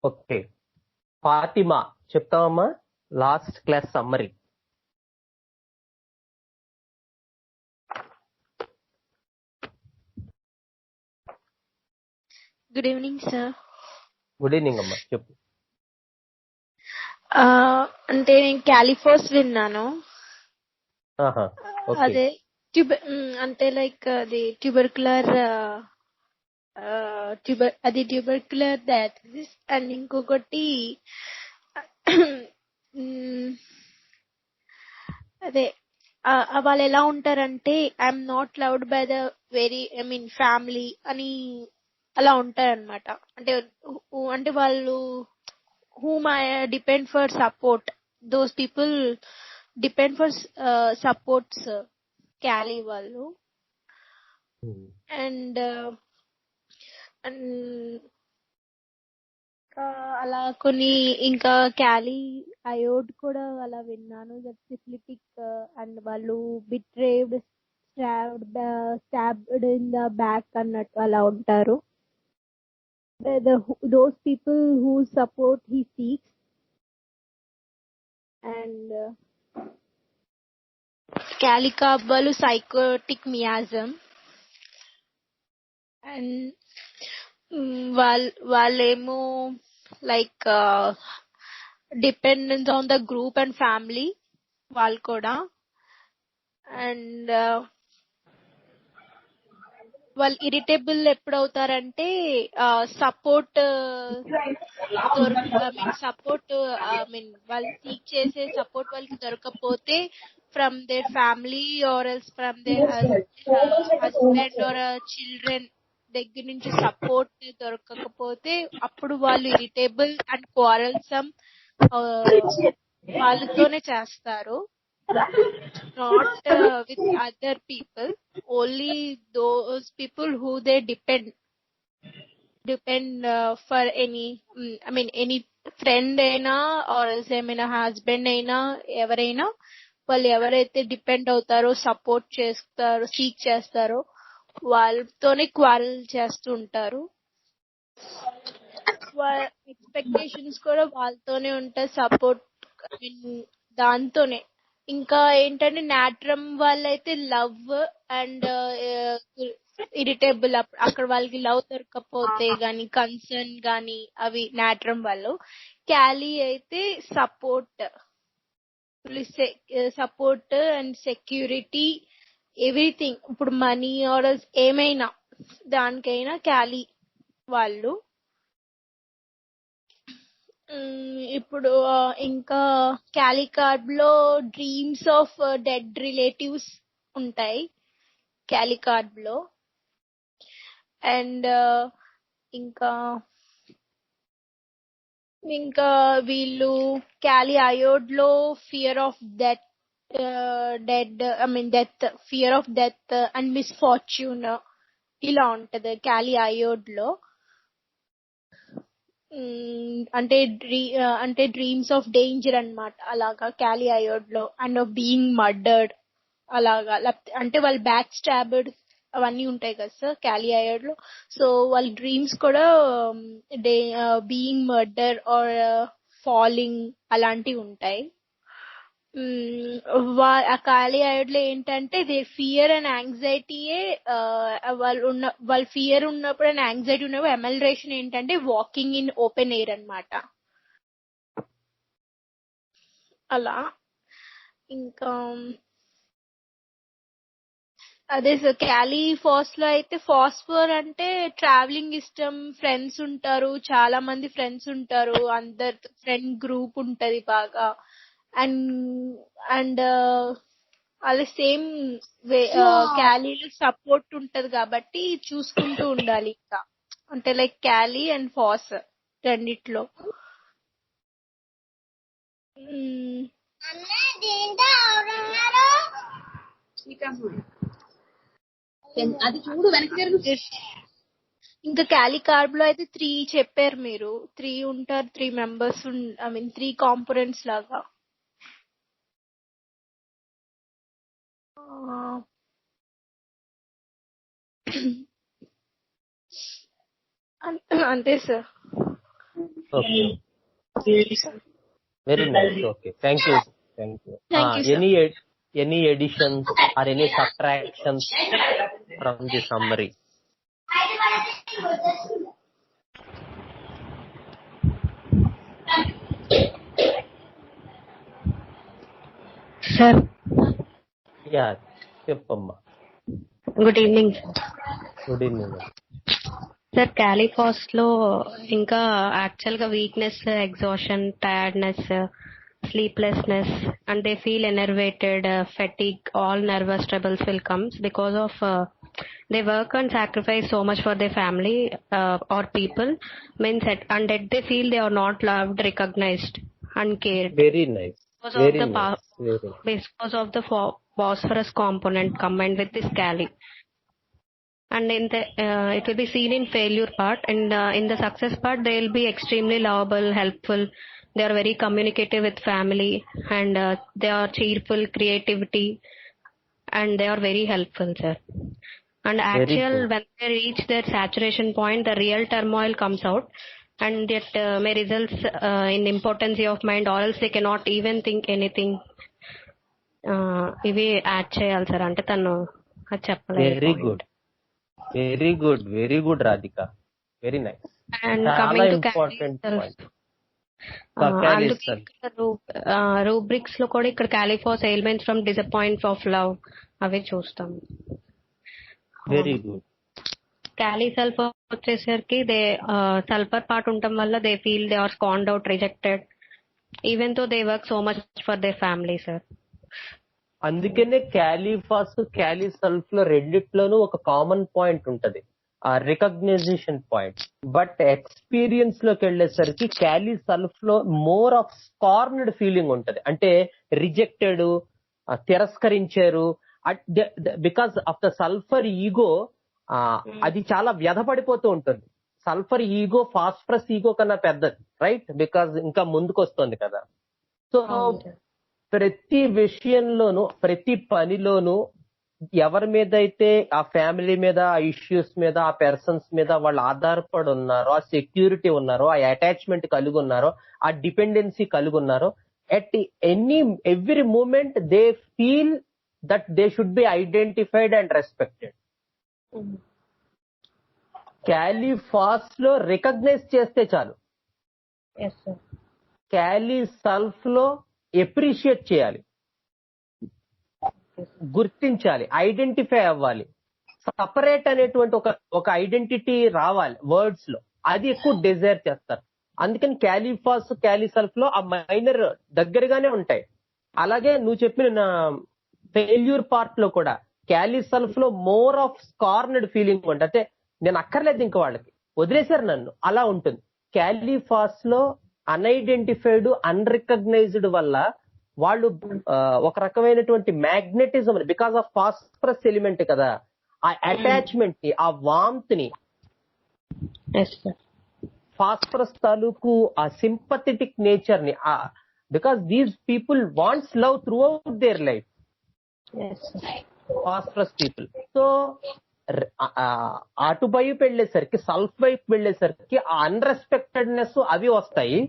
Okay, Fatima చెప్తావమ్మా last class summary. Good evening sir. Good evening అమ్మా, చెప్పు. అంటే నేను క్యాలిఫోస్ విన్నాను. అదే అంటే లైక్ అది ట్యూబర్కులర్ డయాథసిస్ అండ్ ఇంకొకటి అదే వాళ్ళు ఎలా ఉంటారంటే I'm not loved by the family అని అలా ఉంటారన్నమాట. అంటే వాళ్ళు whom I depend for support, those people depend for supports Cali వాళ్ళు. అండ్ అలా కొన్ని ఇంకా క్యాలీ అయోడ్ కూడా అలా విన్నాను. దట్ సిఫిలిటిక్ అండ్ వాళ్ళు బిట్రేవ్డ్, స్టాబ్డ్ ఇన్ ద బ్యాక్ అన్నట్టు అలా ఉంటారు. Those people whose support he seeks, and Calcarea psychotic miasm, and వాళ్ళేమో like dependence on the group and family వాళ్ళు కూడా. అండ్ వాళ్ళు ఇరిటేబుల్ ఎప్పుడవుతారంటే సపోర్ట్ వాళ్ళు సీక్ చేసే సపోర్ట్ వాళ్ళకి దొరకకపోతే from their family or else from their husband or children దగ్గర నుంచి సపోర్ట్ దొరకకపోతే అప్పుడు వాళ్ళు ఇరిటేబుల్ అండ్ క్వారల్సమ్ వాళ్ళతోనే చేస్తారు. Not with other people, only those people who they depend for any any friend అయినా or else ఏమైనా హస్బెండ్ అయినా ఎవరైనా వాళ్ళు ఎవరైతే డిపెండ్ అవుతారో, సపోర్ట్ చేస్తారో, సీక్ చేస్తారో వాళ్ళతోనే క్వారల్ చేస్తూ ఉంటారు. ఎక్స్పెక్టేషన్స్ కూడా వాళ్ళతోనే ఉంటాయి, సపోర్ట్ దాంతోనే. ఇంకా ఏంటంటే నాట్రమ్ వాళ్ళైతే లవ్ అండ్ ఇరిటేబుల్, అక్కడ వాళ్ళకి లవ్ దొరకకపోతే గానీ కన్సర్న్ గానీ అవి నాట్రమ్ వాళ్ళు. క్యాలీ అయితే సపోర్ట్ అండ్ సెక్యూరిటీ, ఎవ్రీథింగ్. ఇప్పుడు మనీ ఆర్ ఏమైనా దానికైనా క్యాలీ వాళ్ళు. ఇప్పుడు ఇంకా క్యాలీ కార్డ్ లో డ్రీమ్స్ ఆఫ్ డెడ్ రిలేటివ్స్ ఉంటాయి క్యాలీ కార్డ్ లో. అండ్ ఇంకా వీళ్ళు క్యాలీ అయోడ్ లో fear of death fear of death and misfortune ఇలా ఉంటది క్యాలీ అయోడ్ లో. అంటే డ్రీమ్స్ ఆఫ్ డేంజర్ అన్నమాట అలాగా క్యాలీ అయోడ్ లో. అండ్ ఆఫ్ బీయింగ్ మర్డర్డ్ అలాగా, అంటే వాళ్ళు బ్యాక్ స్టాబ్డ్ అవన్నీ ఉంటాయి కదా సార్ క్యాలీ అయోడ్ లో. సో వాళ్ళ డ్రీమ్స్ కూడా బీయింగ్ మర్డర్ ఆర్ ఫాలింగ్ అలాంటివి ఉంటాయి. క్యాలీ అయోడ్ లో ఏంటంటే ఫియర్ అండ్ యాంగ్జైటీయే వాళ్ళ ఫియర్ ఉన్నప్పుడు అండ్ యాంగ్జైటీ ఉన్నప్పుడు ఎమల్రేషన్ ఏంటంటే వాకింగ్ ఇన్ ఓపెన్ ఎయిర్ అన్నమాట అలా. ఇంకా అదే సార్ క్యాలీ ఫాస్ లో అయితే ఫాస్ఫర్ అంటే ట్రావెలింగ్ ఇష్టం, ఫ్రెండ్స్ ఉంటారు, చాలా మంది ఫ్రెండ్స్ ఉంటారు, అందరు ఫ్రెండ్ గ్రూప్ ఉంటది బాగా. అండ్ అలా సేమ్ క్యాలీలో సపోర్ట్ ఉంటది కాబట్టి చూసుకుంటూ ఉండాలి. ఇంకా అంటే లైక్ క్యాలీ అండ్ ఫాస్ రెండిట్లో. ఇంకా క్యాలీ కార్డ్ లో అయితే 3 చెప్పారు మీరు. 3 ఉంటారు, 3 మెంబర్స్, 3 కాంపోనెంట్స్ లాగా. అంతే sir. Okay. Very nice. Okay. Thank you. Thank you, sir. Any additions or any subtractions from the summary? Sir, Yeah. చెప్పమ్మా. good evening. Good evening. Sir Kali phos లో ఇంకా యాక్చువల్ గా weakness, exhaustion, tiredness, sleeplessness, and they feel enervated, fatigue, all nervous troubles will comes because of they work and sacrifice so much for their family or people, means and yet they feel they are not loved, recognized, and cared Very nice. because Very of the nice. Very nice. because of the phosphorus component combined with this cali. And in the it will be seen in failure part, and in the success part they will be extremely lovable, helpful. They are very communicative with family, and they are cheerful, creativity, and they are very helpful, sir. And Very actual good. when they reach their saturation point, the real turmoil comes out, and that may results in impotency of mind, or else they cannot even think anything. ఇవి add చేయాలి sir, అంటే తను అది చెప్పలేదు. Very good. Very good. Very good, Radhika. Very nice. And చాలా coming to important point. అందుకే rubrics లో కూడా ఇక్కడ Kali phos ailments from disappoint of love అవి చూస్తాం. Very good. క్యాలీ సల్ఫర్ వచ్చేసరికి దే సల్ఫర్ పార్ట్ ఉండటం వల్ల they feel they are scanned out, rejected, even though they work so much for the family, sir. అందుకనే Kali phos, క్యాలీ సల్ఫ్ లో రెండిట్లోనూ ఒక common point ఉంటది, ఆ రికగ్నైజేషన్ పాయింట్. బట్ ఎక్స్పీరియన్స్ లోకి వెళ్ళేసరికి క్యాలీ సల్ఫ్ లో మోర్ ఆఫ్ స్కార్న్డ్ ఫీలింగ్ ఉంటది. అంటే రిజెక్టెడ్, తిరస్కరించారు. Because of the sulphur ego, అది చాలా వ్యధపడిపోతూ ఉంటుంది. సల్ఫర్ ఈగో ఫాస్ఫరస్ ఈగో కన్నా పెద్దది, రైట్? బికాస్ ఇంకా ముందుకు వస్తుంది కదా. సో ప్రతి విషయంలోనూ, ప్రతి పనిలోనూ ఎవరి మీద అయితే ఆ ఫ్యామిలీ మీద, ఆ ఇష్యూస్ మీద, ఆ పర్సన్స్ మీద వాళ్ళు ఆధారపడి ఉన్నారో, ఆ సెక్యూరిటీ ఉన్నారో, ఆ అటాచ్మెంట్ కలిగి ఉన్నారో, ఆ డిపెండెన్సీ కలిగి ఉన్నారో, at every moment they feel that they should be identified and respected. Kali phos లో రికగ్నైజ్ చేస్తే చాలు, క్యాలీ సల్ఫ్ లో ఎప్రిషియేట్ చేయాలి, గుర్తించాలి, ఐడెంటిఫై అవ్వాలి. సపరేట్ అనేటువంటి ఒక ఐడెంటిటీ రావాలి వర్డ్స్ లో, అది ఎక్కువ డిజైర్ చేస్తారు. అందుకని క్యాలిఫాస్, క్యాలీ సల్ఫ్ లో ఆ మైనర్ దగ్గరగానే ఉంటాయి. అలాగే నువ్వు చెప్పిన ఫెయిల్యూర్ పార్ట్ లో కూడా క్యాలీ సల్ఫ్ లో మోర్ ఆఫ్ స్కార్న్డ్ ఫీలింగ్ ఉంటుంది. అంటే నేను అక్కర్లేదు ఇంకా వాళ్ళకి, వదిలేశారు నన్ను, అలా ఉంటుంది. క్యాలిఫాస్ లో అన్ఐడెంటిఫైడ్, అన్రికగ్నైజ్డ్ వల్ల వాళ్ళు ఒక రకమైనటువంటి magnetism, because of phosphorus element కదా, ఆ అటాచ్మెంట్ ని, ఆ వామ్త్ ని, ఫాస్ఫరస్ తాలూకు ఆ సింపథెటిక్ నేచర్ ని, because these people wants love through out their life, phosphorus people. So అటు వైపు వెళ్ళేసరికి, సల్ఫ్ వైపు వెళ్ళేసరికి ఆ అన్రెస్పెక్టెడ్నెస్ అవి వస్తాయి.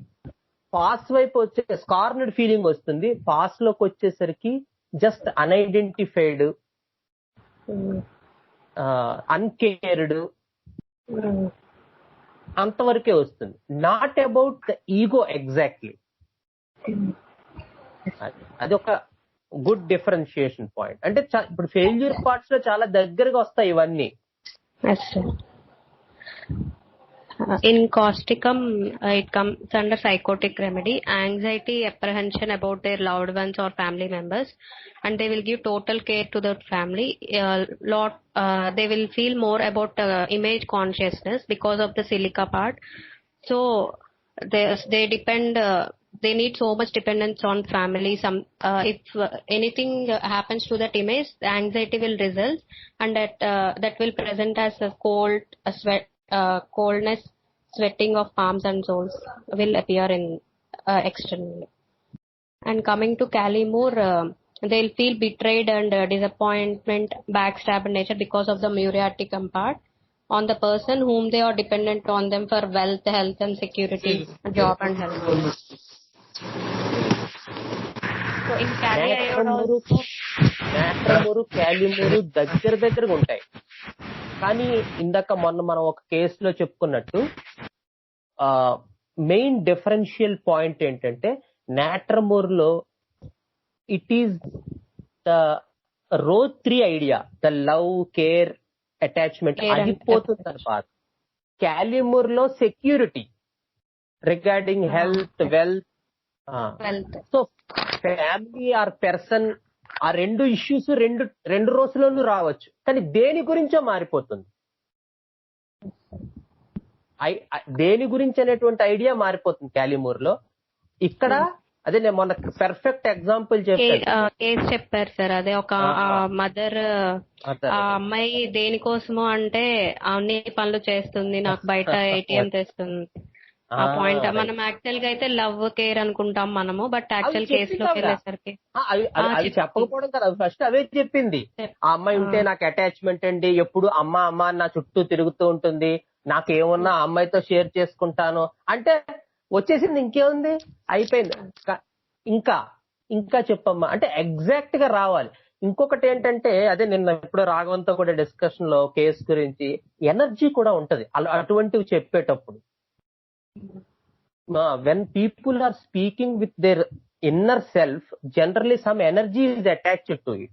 ఫాస్ వైపు వచ్చే స్కార్న్డ్ ఫీలింగ్ వస్తుంది. ఫాస్ లోకి వచ్చేసరికి జస్ట్ అన్ఐడెంటిఫైడ్, అన్కేర్డ్, అంతవరకే వస్తుంది. Not about the ego exactly. అదొక గుడ్ డిఫరెన్షియేషన్ పాయింట్. అంటే ఇప్పుడు ఫెయిల్యూర్ పార్ట్స్ లో చాలా దగ్గరగా వస్తాయి ఇవన్నీ. In causticum, it comes under psychotic remedy, anxiety, apprehension about their loved ones or family members, and they will give total care to the family. They will feel more about image consciousness because of the silica part. So they depend. They need so much dependence on family. If anything happens to that image, the anxiety will result, and that will present as a cold, a sweat, coldness, sweating of palms and soles will appear in externally. And coming to Calimore, they'll feel betrayed and disappointment, backstab nature because of the muriaticum part. on the person whom they are dependent on them for wealth, health and security, job and health. So in Calcarea నాట్రమూరు క్యాలిమూరు దగ్గరగా ఉంటాయి. కానీ ఇందాక మొన్న మనం ఒక కేసులో చెప్పుకున్నట్టు main differential point ఏంటంటే నాట్రమూర్లో it is the row 3 idea, the love, care, attachment అది పోతుంది అనమాట. క్యాలిమూర్లో security regarding health, wealth. So family or person ఆ రెండు ఇష్యూస్ రెండు రోజుల్లోనూ రావచ్చు, కానీ దేని గురించో మారిపోతుంది. దేని గురించి అనేటువంటి ఐడియా మారిపోతుంది క్యాలిమూర్ లో. ఇక్కడ అదే నేను మొన్న పర్ఫెక్ట్ ఎగ్జాంపుల్ చెప్పారు సార్. అదే ఒక మదర్, ఆ అమ్మాయి దేనికోసమో అంటే అన్ని పనులు చేస్తుంది, నాకు బయట ఏటీఎం తెస్తుంది. ఆ పాయింట్ మనం యాక్చువల్ గా అయితే లవ్, కేర్ అనుకుంటాం మనము, బట్ యాక్చువల్ కేసు లోకి వెళ్ళేసరికి అది చెప్పకపోవడం కదా, ఫస్ట్ అవే చెప్పింది. ఆ అమ్మాయి ఉంటే నాకు అటాచ్మెంట్ అండి, ఎప్పుడు అమ్మ అమ్మ నా చుట్టూ తిరుగుతూ ఉంటుంది, నాకేమన్నా ఆ అమ్మాయితో షేర్ చేసుకుంటాను అంటే వచ్చేసింది. ఇంకేముంది, అయిపోయింది. ఇంకా చెప్పమ్మా అంటే ఎగ్జాక్ట్ గా రావాలి. ఇంకొకటి ఏంటంటే అదే నిన్న ఎప్పుడో రాఘవంతో కూడా డిస్కషన్ లో కేసు గురించి ఎనర్జీ కూడా ఉంటది అటువంటివి చెప్పేటప్పుడు. when people are speaking with their inner self, generally some energy is attached to it.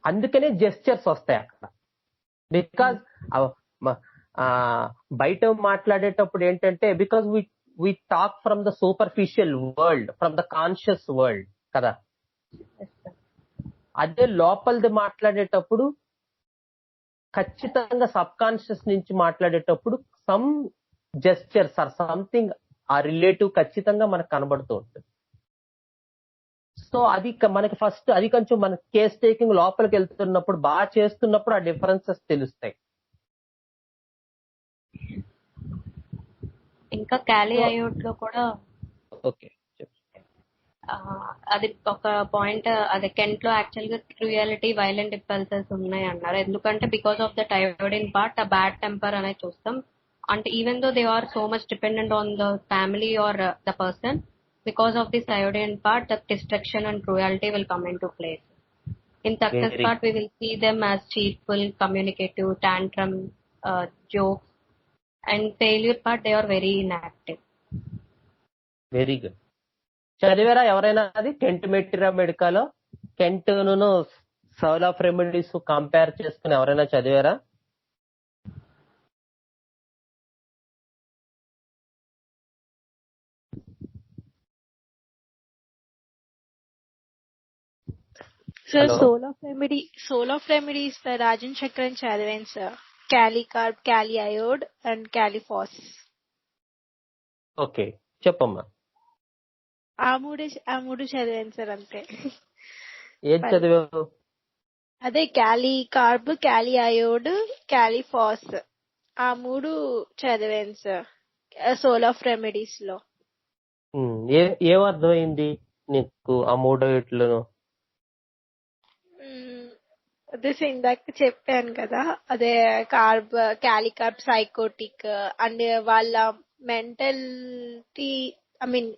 అందుకనే జెస్చర్స్ వస్తాయి అక్కడ. బికాజ్ బయట మాట్లాడేటప్పుడు ఏంటంటే because we talk from the superficial world, from the conscious world కదా. అదే లోపలిది మాట్లాడేటప్పుడు ఖచ్చితంగా సబ్ కాన్షియస్ నుంచి మాట్లాడేటప్పుడు సమ్ జెస్చర్స్ ఆర్ సంథింగ్ ఆ రిలేటివ్ ఖచ్చితంగా మనకు కనబడుతూ ఉంటుంది. సో అది మనకి ఫస్ట్ అది కొంచెం మన కేస్ టేకింగ్ లోపలికి వెళ్తున్నప్పుడు బాగా చేస్తున్నప్పుడు ఆ డిఫరెన్సెస్ తెలుస్తాయి. ఇంకా క్యాలియడ్ లో కూడా ఓకే అది ఒక పాయింట్. అదే కెంట్ లో యాక్చువల్ గా క్రూయాలిటీ, వైలెంట్ ఇంపల్సెస్ ఉన్నాయి అన్నారు. ఎందుకంటే because of the thyroidin part ఆ బ్యాడ్ టెంపర్ అనేది చూస్తాం. అంటే even though they are so much dependent on the family or the person, because of this iodine part, the destruction and cruelty will come into place. In success part, we will see them as cheerful, communicative, tantrum, jokes, and failure part, they are very inactive. Very good. చదివారా ఎవరైనా అది Kent materia మెడికాలో Kent ను soul of remedies compare చేసుకుని ఎవరైనా చదివారా? Sir soul of remedies Rajan Sankaran చదివాను sir. Kali carb, Kali iod and Kali phos. Okay చెప్పమ్మా. ఆ మూడు చదివాను సార్ అంతే. ఏం చదివావు? అదే క్యాలికార్బ్, క్యాలిఅయోడ్, క్యాలిఫాస్ ఆ మూడు చదివాను సార్ సోల్ ఆఫ్ రెమెడీస్ లో. ఏం అర్థమైంది నీకు ఆ మూడోట్లను? అదే ఇందాక చెప్పాను కదా, అదే క్యాలికార్బ్ సైకోటిక్ అండ్ వాళ్ళ మెంటల్టీ, ఐ మీన్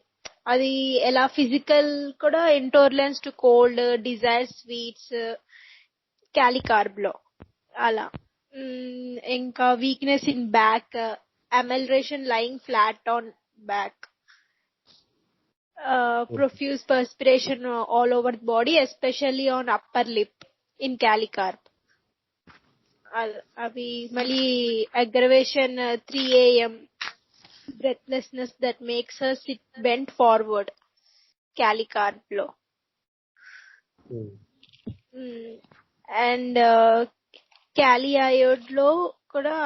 అది ఎలా ఫిజికల్ కూడా intolerance to cold, desire sweets Kali carb లో అలా. ఇంకా weakness in back, amelioration lying flat on back, profuse perspiration all over the body, especially on upper lip in Callicarb. అవి మళ్ళీ aggravation 3 AM, breathlessness that makes her sit bent forward Callicarb లో. And క్యాలిఅయోడ్ లో కూడా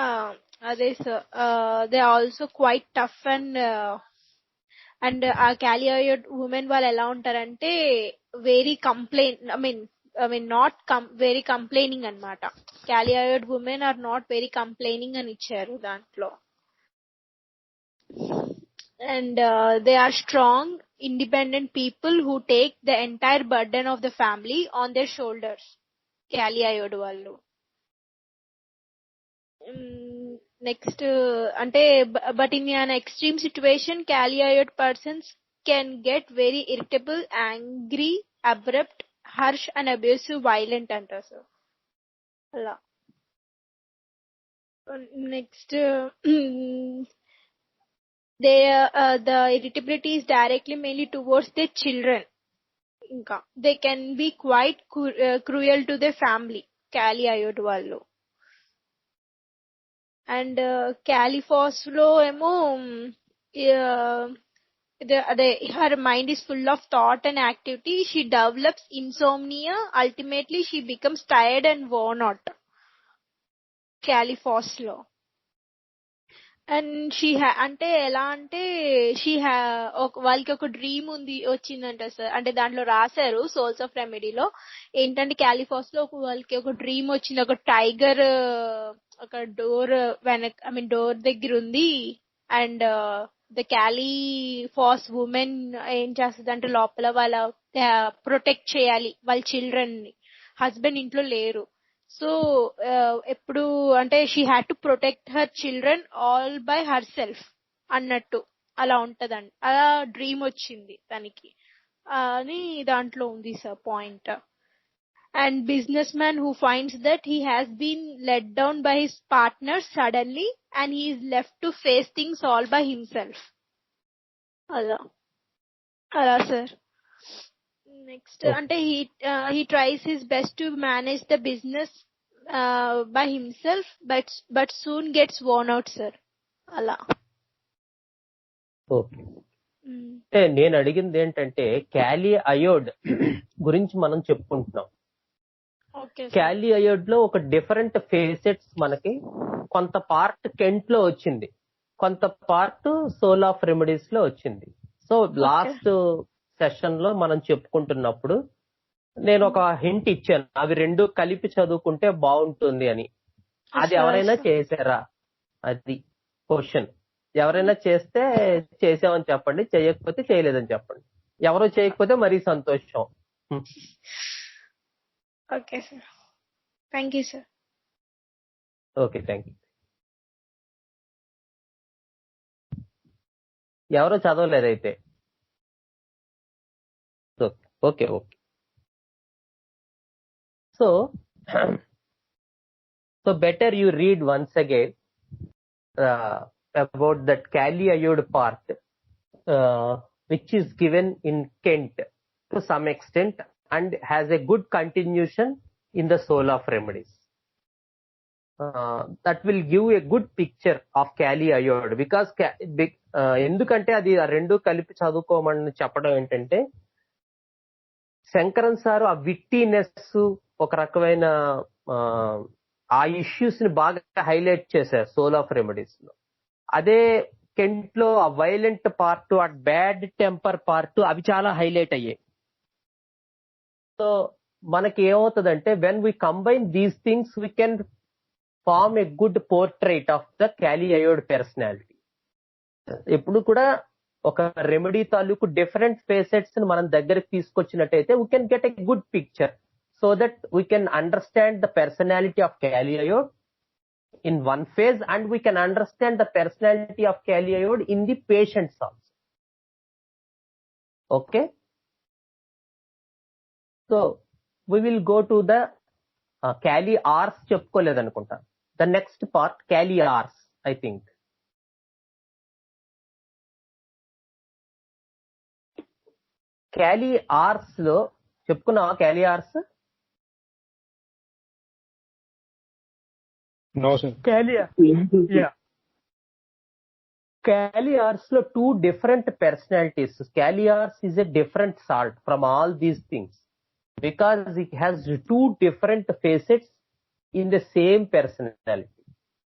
అదే sir, they also quite tough and ఆ క్యాలిఅయోడ్ women వాళ్ళు ఎలా ఉంటారంటే వెరీ వెరీ కంప్లైనింగ్ అనమాట. Kali iod women are not very complaining అని ఇచ్చారు దాంట్లో. And they are strong, independent people who take the entire burden of the family on their shoulders. క్యాలిఅయోడ్ వాళ్ళు next అంటే but in an extreme situation calcarea persons can get very irritable, angry, abrupt, harsh and abusive, violent అంటారు sir. అలా next the irritability is directly mainly towards their children. ఇంకా they can be quite cruel to their family calcarea వాళ్ళు. And క్యాలిఫాస్ లో ఏమో అదే her mind is full of thought and activity. She develops insomnia. Ultimately she becomes tired and worn out. క్యాలిఫాస్ లో and అంటే ఎలా అంటే వాళ్ళకి ఒక డ్రీమ్ వచ్చిందంట సార్. అంటే దాంట్లో రాశారు సోల్స్ ఆఫ్ రెమెడీలో ఏంటంటే క్యాలిఫాస్ లో వాళ్ళకి ఒక డ్రీమ్ వచ్చింది. ఒక టైగర్ ఒక డోర్ డోర్ దగ్గర ఉంది. అండ్ ద క్యాలిఫాస్ ఉమెన్ ఏం చేస్తుంది అంటే లోపల వాళ్ళ ప్రొటెక్ట్ చేయాలి వాళ్ళ చిల్డ్రన్ ని. హస్బెండ్ ఇంట్లో లేరు. సో ఎప్పుడు అంటే she had to protect her children all by her self అన్నట్టు అలా ఉంటదండి. అలా డ్రీమ్ వచ్చింది తనకి అని దాంట్లో ఉంది sir point. And businessman who finds that he has been let down by his partner suddenly and he is left to face things all by himself. అలా అలా సార్. నెక్స్ట్ అంటే he tries his best to manage the business by himself but soon gets worn out sir. అలా okay. అంటే నేను అడిగింది ఏంటంటే క్యాలీ అయోడ్ గురించి మనం చెప్పుకుంటున్నాం. క్యాలీ అయోడ్ లో ఒక డిఫరెంట్ ఫేసెట్స్ మనకి కొంత పార్ట్ కెంట్ లో వచ్చింది, కొంత పార్ట్ సోల్ ఆఫ్ రెమెడీస్ లో వచ్చింది. సో లాస్ట్ సెషన్ లో మనం చెప్పుకుంటున్నప్పుడు నేను ఒక హింట్ ఇచ్చాను, అవి రెండు కలిపి చదువుకుంటే బాగుంటుంది అని. అది ఎవరైనా చేశారా? అది క్వశ్చన్. ఎవరైనా చేస్తే చేసామని చెప్పండి, చేయకపోతే చేయలేదని చెప్పండి. ఎవరో చేయకపోతే మరీ సంతోషం. Okay sir, thank you sir. Okay, thank you. ఎవరో చదవలేదైతే okay okay. So better you read once again about that Kali Ayod part, which is given in Kent to some extent and has a good continuation in the Soul of Remedies. That will give a good picture of Kali Ayod because ఎందుకంటే అది ఆ రెండు కలిపి చదువుకోమని చెప్పడం ఏంటంటే, Shankaran sir ఆ wittiness ఒక రకమైన ఆ ఇష్యూస్ ని బాగా హైలైట్ చేశారు సోల్ ఆఫ్ రెమెడీస్ లో. అదే కెంట్ లో ఆ వైలెంట్ పార్ట్, ఆ బ్యాడ్ టెంపర్ పార్ట్ అవి చాలా హైలైట్ అయ్యాయి. సో మనకి ఏమవుతుందంటే when we combine these things we can form a good portrait of the Kali iod personality. ఎప్పుడు కూడా ఒక రెమెడీ తాలూకు డిఫరెంట్ ఫేసెట్స్ ని మనం దగ్గరికి తీసుకొచ్చినట్టయితే we can get a good picture so that we can understand the personality of Kali Ayod in one phase and we can understand the personality of Kali Ayod in the patients also. Okay, so we will go to the Kali Rs చెప్పుకోలేదనుకుంటా. The next part Kali Rs, I think. Kali Rs లో చెప్పుకున్నావా? Kali Rs No, sir. Calcarea లో two different personalities. Calcarea is a different salt from all these things because it has two different facets in the same personality.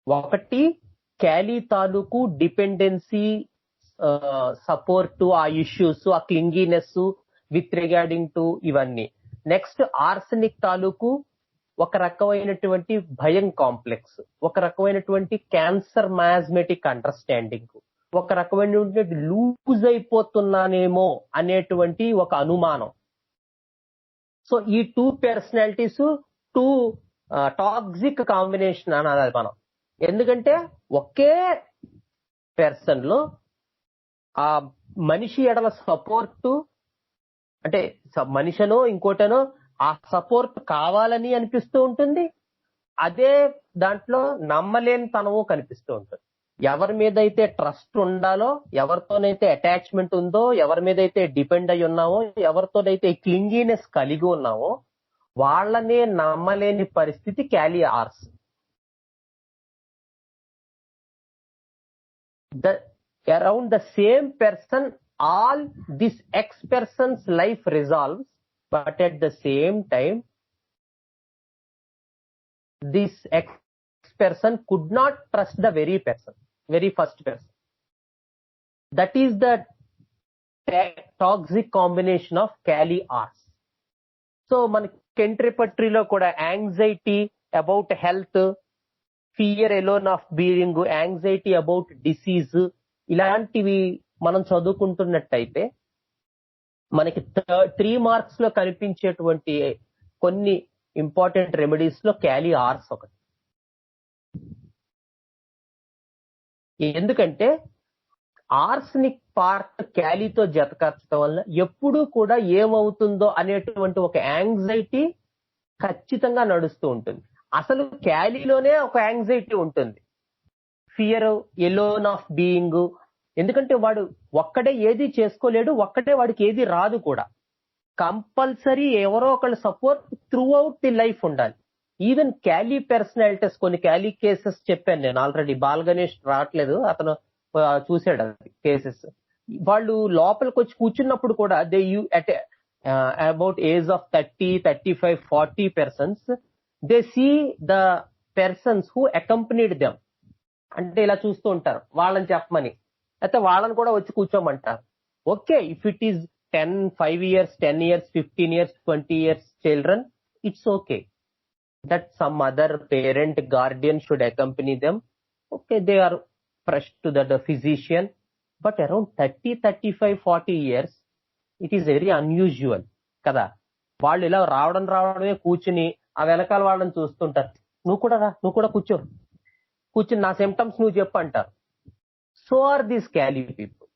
ఒకటి క్యాలీ తాలూకు dependency, support, ఆ issues, ఆ క్లింగినెస్ with regarding to ఇవన్నీ. Next arsenic తాలూకు ఒక రకమైనటువంటి భయం కాంప్లెక్స్, ఒక రకమైనటువంటి క్యాన్సర్ మ్యాజ్మెటిక్ అండర్స్టాండింగ్, ఒక రకమైనటువంటి లూజ్ అయిపోతున్నానేమో అనేటువంటి ఒక అనుమానం. సో ఈ two personalities two toxic combination అనాలి మనం. ఎందుకంటే ఒకే పర్సన్ లో ఆ మనిషి ఎడల సపోర్ట్, అంటే మనిషినో ఇంకోటనో ఆ సపోర్ట్ కావాలని అనిపిస్తూ ఉంటుంది. అదే దాంట్లో నమ్మలేని తనము కనిపిస్తూ ఉంటుంది. ఎవరి మీద అయితే ట్రస్ట్ ఉండాలో, ఎవరితోనైతే అటాచ్మెంట్ ఉందో, ఎవరి మీద అయితే డిపెండ్ అయి ఉన్నామో, ఎవరితోనైతే క్లింగీనెస్ కలిగి ఉన్నామో వాళ్ళనే నమ్మలేని పరిస్థితి క్యాలీ ఆర్స్. Around the same person, all this ex person's life resolves, but at the same time this ex person could not trust the very first person. That is the toxic combination of Cali Rs. So మన కెంట్రిపట్రీలో కూడా anxiety about health, fear alone of being, anxiety about disease, ఇలాంటివి మనం చదువుకుంటున్నట్టయితే మనకి 3 marks లో కనిపించేటువంటి కొన్ని important remedies లో క్యాలీ ఆర్స్ ఒకటి. ఎందుకంటే ఆర్సనిక్ పార్ట్ క్యాలీతో జతకర్చడం వల్ల ఎప్పుడూ కూడా ఏమవుతుందో అనేటువంటి ఒక యాంగ్జైటీ ఖచ్చితంగా నడుస్తూ ఉంటుంది. అసలు క్యాలీలోనే ఒక యాంగ్జైటీ ఉంటుంది, ఫియర్ ఎలోన్ ఆఫ్ బీయింగ్. ఎందుకంటే వాడు ఒక్కడే ఏది చేసుకోలేడు, ఒక్కడే వాడికి ఏది రాదు కూడా. కంపల్సరీ ఎవరో ఒకళ్ళ support through out the life ఉండాలి. ఈవెన్ క్యాలీ పర్సనాలిటీస్, కొన్ని క్యాలీ కేసెస్ చెప్పాను నేను ఆల్రెడీ. బాల్ గణేష్ రావట్లేదు, అతను చూసాడు అది కేసెస్. వాళ్ళు లోపలికి వచ్చి కూర్చున్నప్పుడు కూడా they you at about age of 30, 35, 40 persons, they see the persons who accompanied them. అంటే ఇలా చూస్తూ ఉంటారు వాళ్ళని చెప్పమని, అయితే వాళ్ళని కూడా వచ్చి కూర్చోమంటారు. Okay, if it is 5 years, 10 years, 15 years, 20 years children, it's okay that some other parent, guardian should accompany them. Okay, they are fresh to the physician. But around 30, 35, 40 years, it is very unusual కదా. వాళ్ళు ఇలా రావడమే కూర్చుని ఆ వెనకాల వాళ్ళని చూస్తుంటారు. నువ్వు కూడా రా, నువ్వు కూడా కూర్చుని నా సిమ్టమ్స్ నువ్వు చెప్పు అంటారు. So are these Kali people.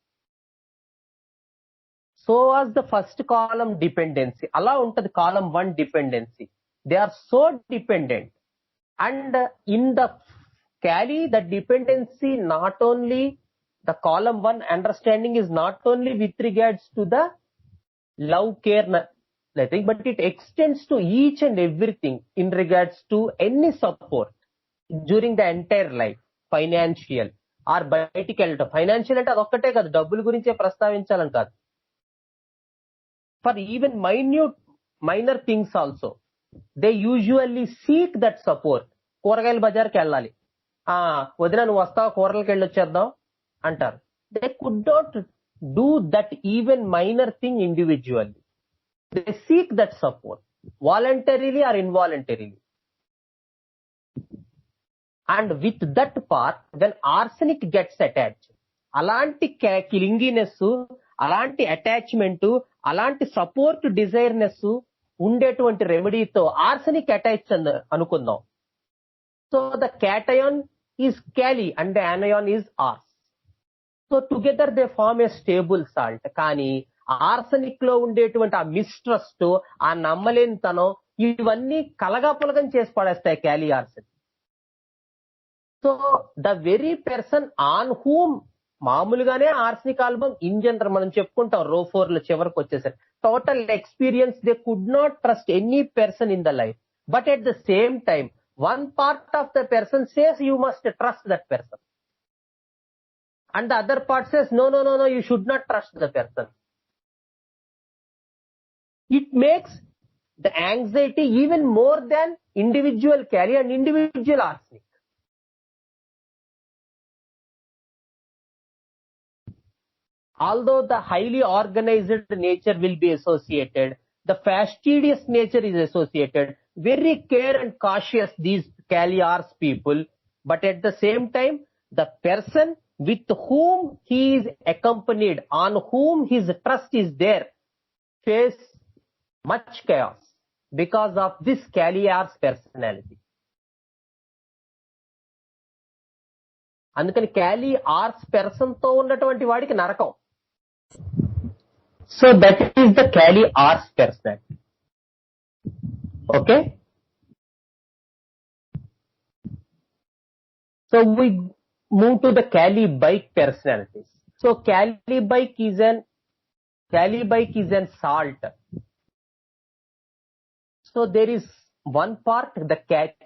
So was the first column dependency. అలా ఉంటది column 1 dependency. They are so dependent. And in the Kali the dependency not only the column 1 understanding is not only with regards to the love, care, nothing, but it extends to each and everything in regards to any support during the entire life. Financial or బయటికి వెళ్ళటం. Financial అంటే అదొక్కటే కాదు, డబ్బుల గురించే ప్రస్తావించాలని కాదు. For even minor things also they usually seek that support. కూరగాయల బజార్కి వెళ్ళాలి, వదిన నువ్వు వస్తావా, కూరలకి వెళ్ళొచ్చేద్దాం అంటారు. They could not do that even minor thing individually. They seek that support voluntarily or involuntarily. And with that part when arsenic gets attached, అలాంటి క్లింగినెస్, అలాంటి అటాచ్మెంట్, అలాంటి సపోర్ట్ డిజైర్నెస్ ఉండేటువంటి రెమెడీతో ఆర్సనిక్ అటాచ్ అనుకుందాం. So the cation is Kali and the anion is ars. So together they form a stable salt. కానీ arsenic లో ఉండేటువంటి ఆ మిస్ట్రస్ట్, ఆ నమ్మలేనితనం, ఇవన్నీ కలగాపులగం చేసి పడేస్తాయి Kali arsenic. So the very person on whom, మామూలుగానే ఆర్సనిక్ ఆల్బమ్ ఇన్ జనరల్ మనం చెప్పుకుంటాం రో 4 లో చివరికి వచ్చేసరికి total experience, they could not trust any person in the life. But at the same time one part of the person says you must trust that person. And the other part says, no, you should not trust the person. It makes the anxiety even more than individual carry and individual arsenic. Although the highly organized nature will be associated, the fastidious nature is associated, very care and cautious these Cali Rs people, but at the same time, the person with whom he is accompanied, on whom his trust is there, face much chaos because of this Cali Rs personality. అందుకని క్యాలీ ఆర్స్ person తో ఉన్నటువంటి వాడికి నరకం. So that is the Kali ars personality. Okay, so we move to the Cali bike personalities. So Cali bike is an salt. So there is one part, the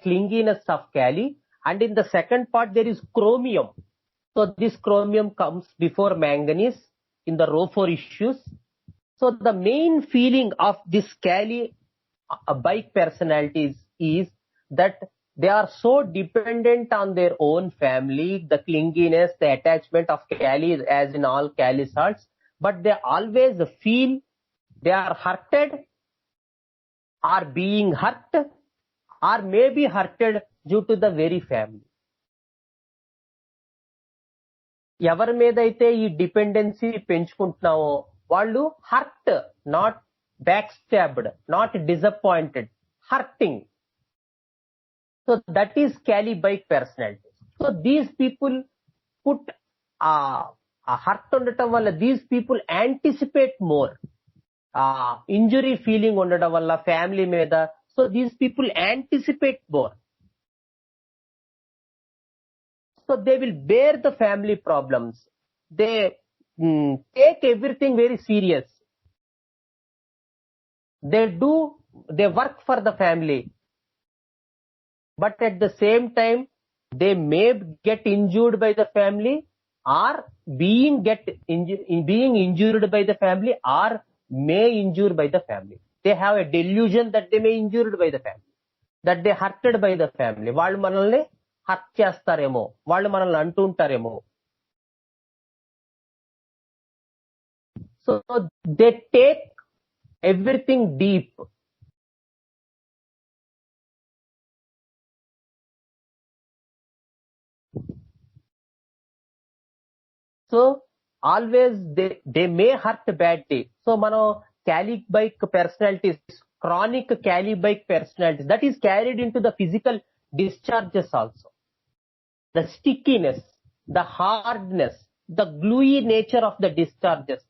clinginess of Cali, and in the second part there is chromium. So this chromium comes before manganese in the row 4 issues. So the main feeling of this Cali bike personalities is that they are so dependent on their own family, the clinginess, the attachment of Cali as in all Cali salts, but they always feel they are hurted, are being hurt, or may be hurted due to the very family. ఎవరి మీద అయితే ఈ dependency పెంచుకుంటున్నామో వాళ్ళు hurt, not back stabbed, not disappointed, hurting. So that is Cali bike personality. So these people put a hurt ఉండటం వల్ల these people anticipate more. Injury feeling ఉండడం వల్ల family మీద, so these people anticipate more. So they will bear the family problems. They take everything very serious. They work for the family. But at the same time, they may get injured by the family, or being injured by the family, or may injure by the family. They have a delusion that they may injured by the family, that they hurted by the family. వాళ్ళు మనల్ని hurt చేస్తారేమో, వాళ్ళు మనల్ని అంటుంటారేమో. So they take everything deep. So always they may hurt badly. So మనం Cali bike personalities, chronic Cali bike personalities, that is carried into the physical discharges also. The stickiness, the hardness, the gluey nature of the discharges.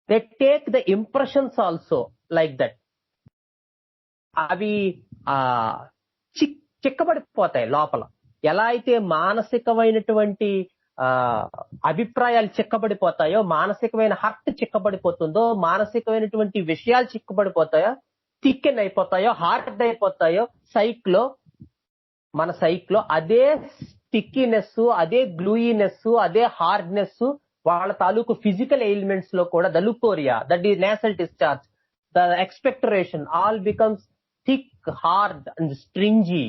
They take the impressions also like that. అవి చిక్కబడిపోతాయి లోపల. ఎలా అయితే మానసికమైనటువంటి అభిప్రాయాలు చిక్కబడిపోతాయో, మానసికమైన hurt చిక్కబడిపోతుందో, మానసికమైనటువంటి విషయాలు చిక్కబడిపోతాయో, thicken అయిపోతాయో, hard అయిపోతాయో మన సైక్లో అదే స్టిక్కీనెస్, అదే గ్లూయినెస్, అదే హార్డ్నెస్ వాళ్ళ తాలూకు ఫిజికల్ ఎయిల్మెంట్స్ లో కూడా, the leucorrhoea, the nasal discharge, the expectoration all becomes thick, hard and stringy.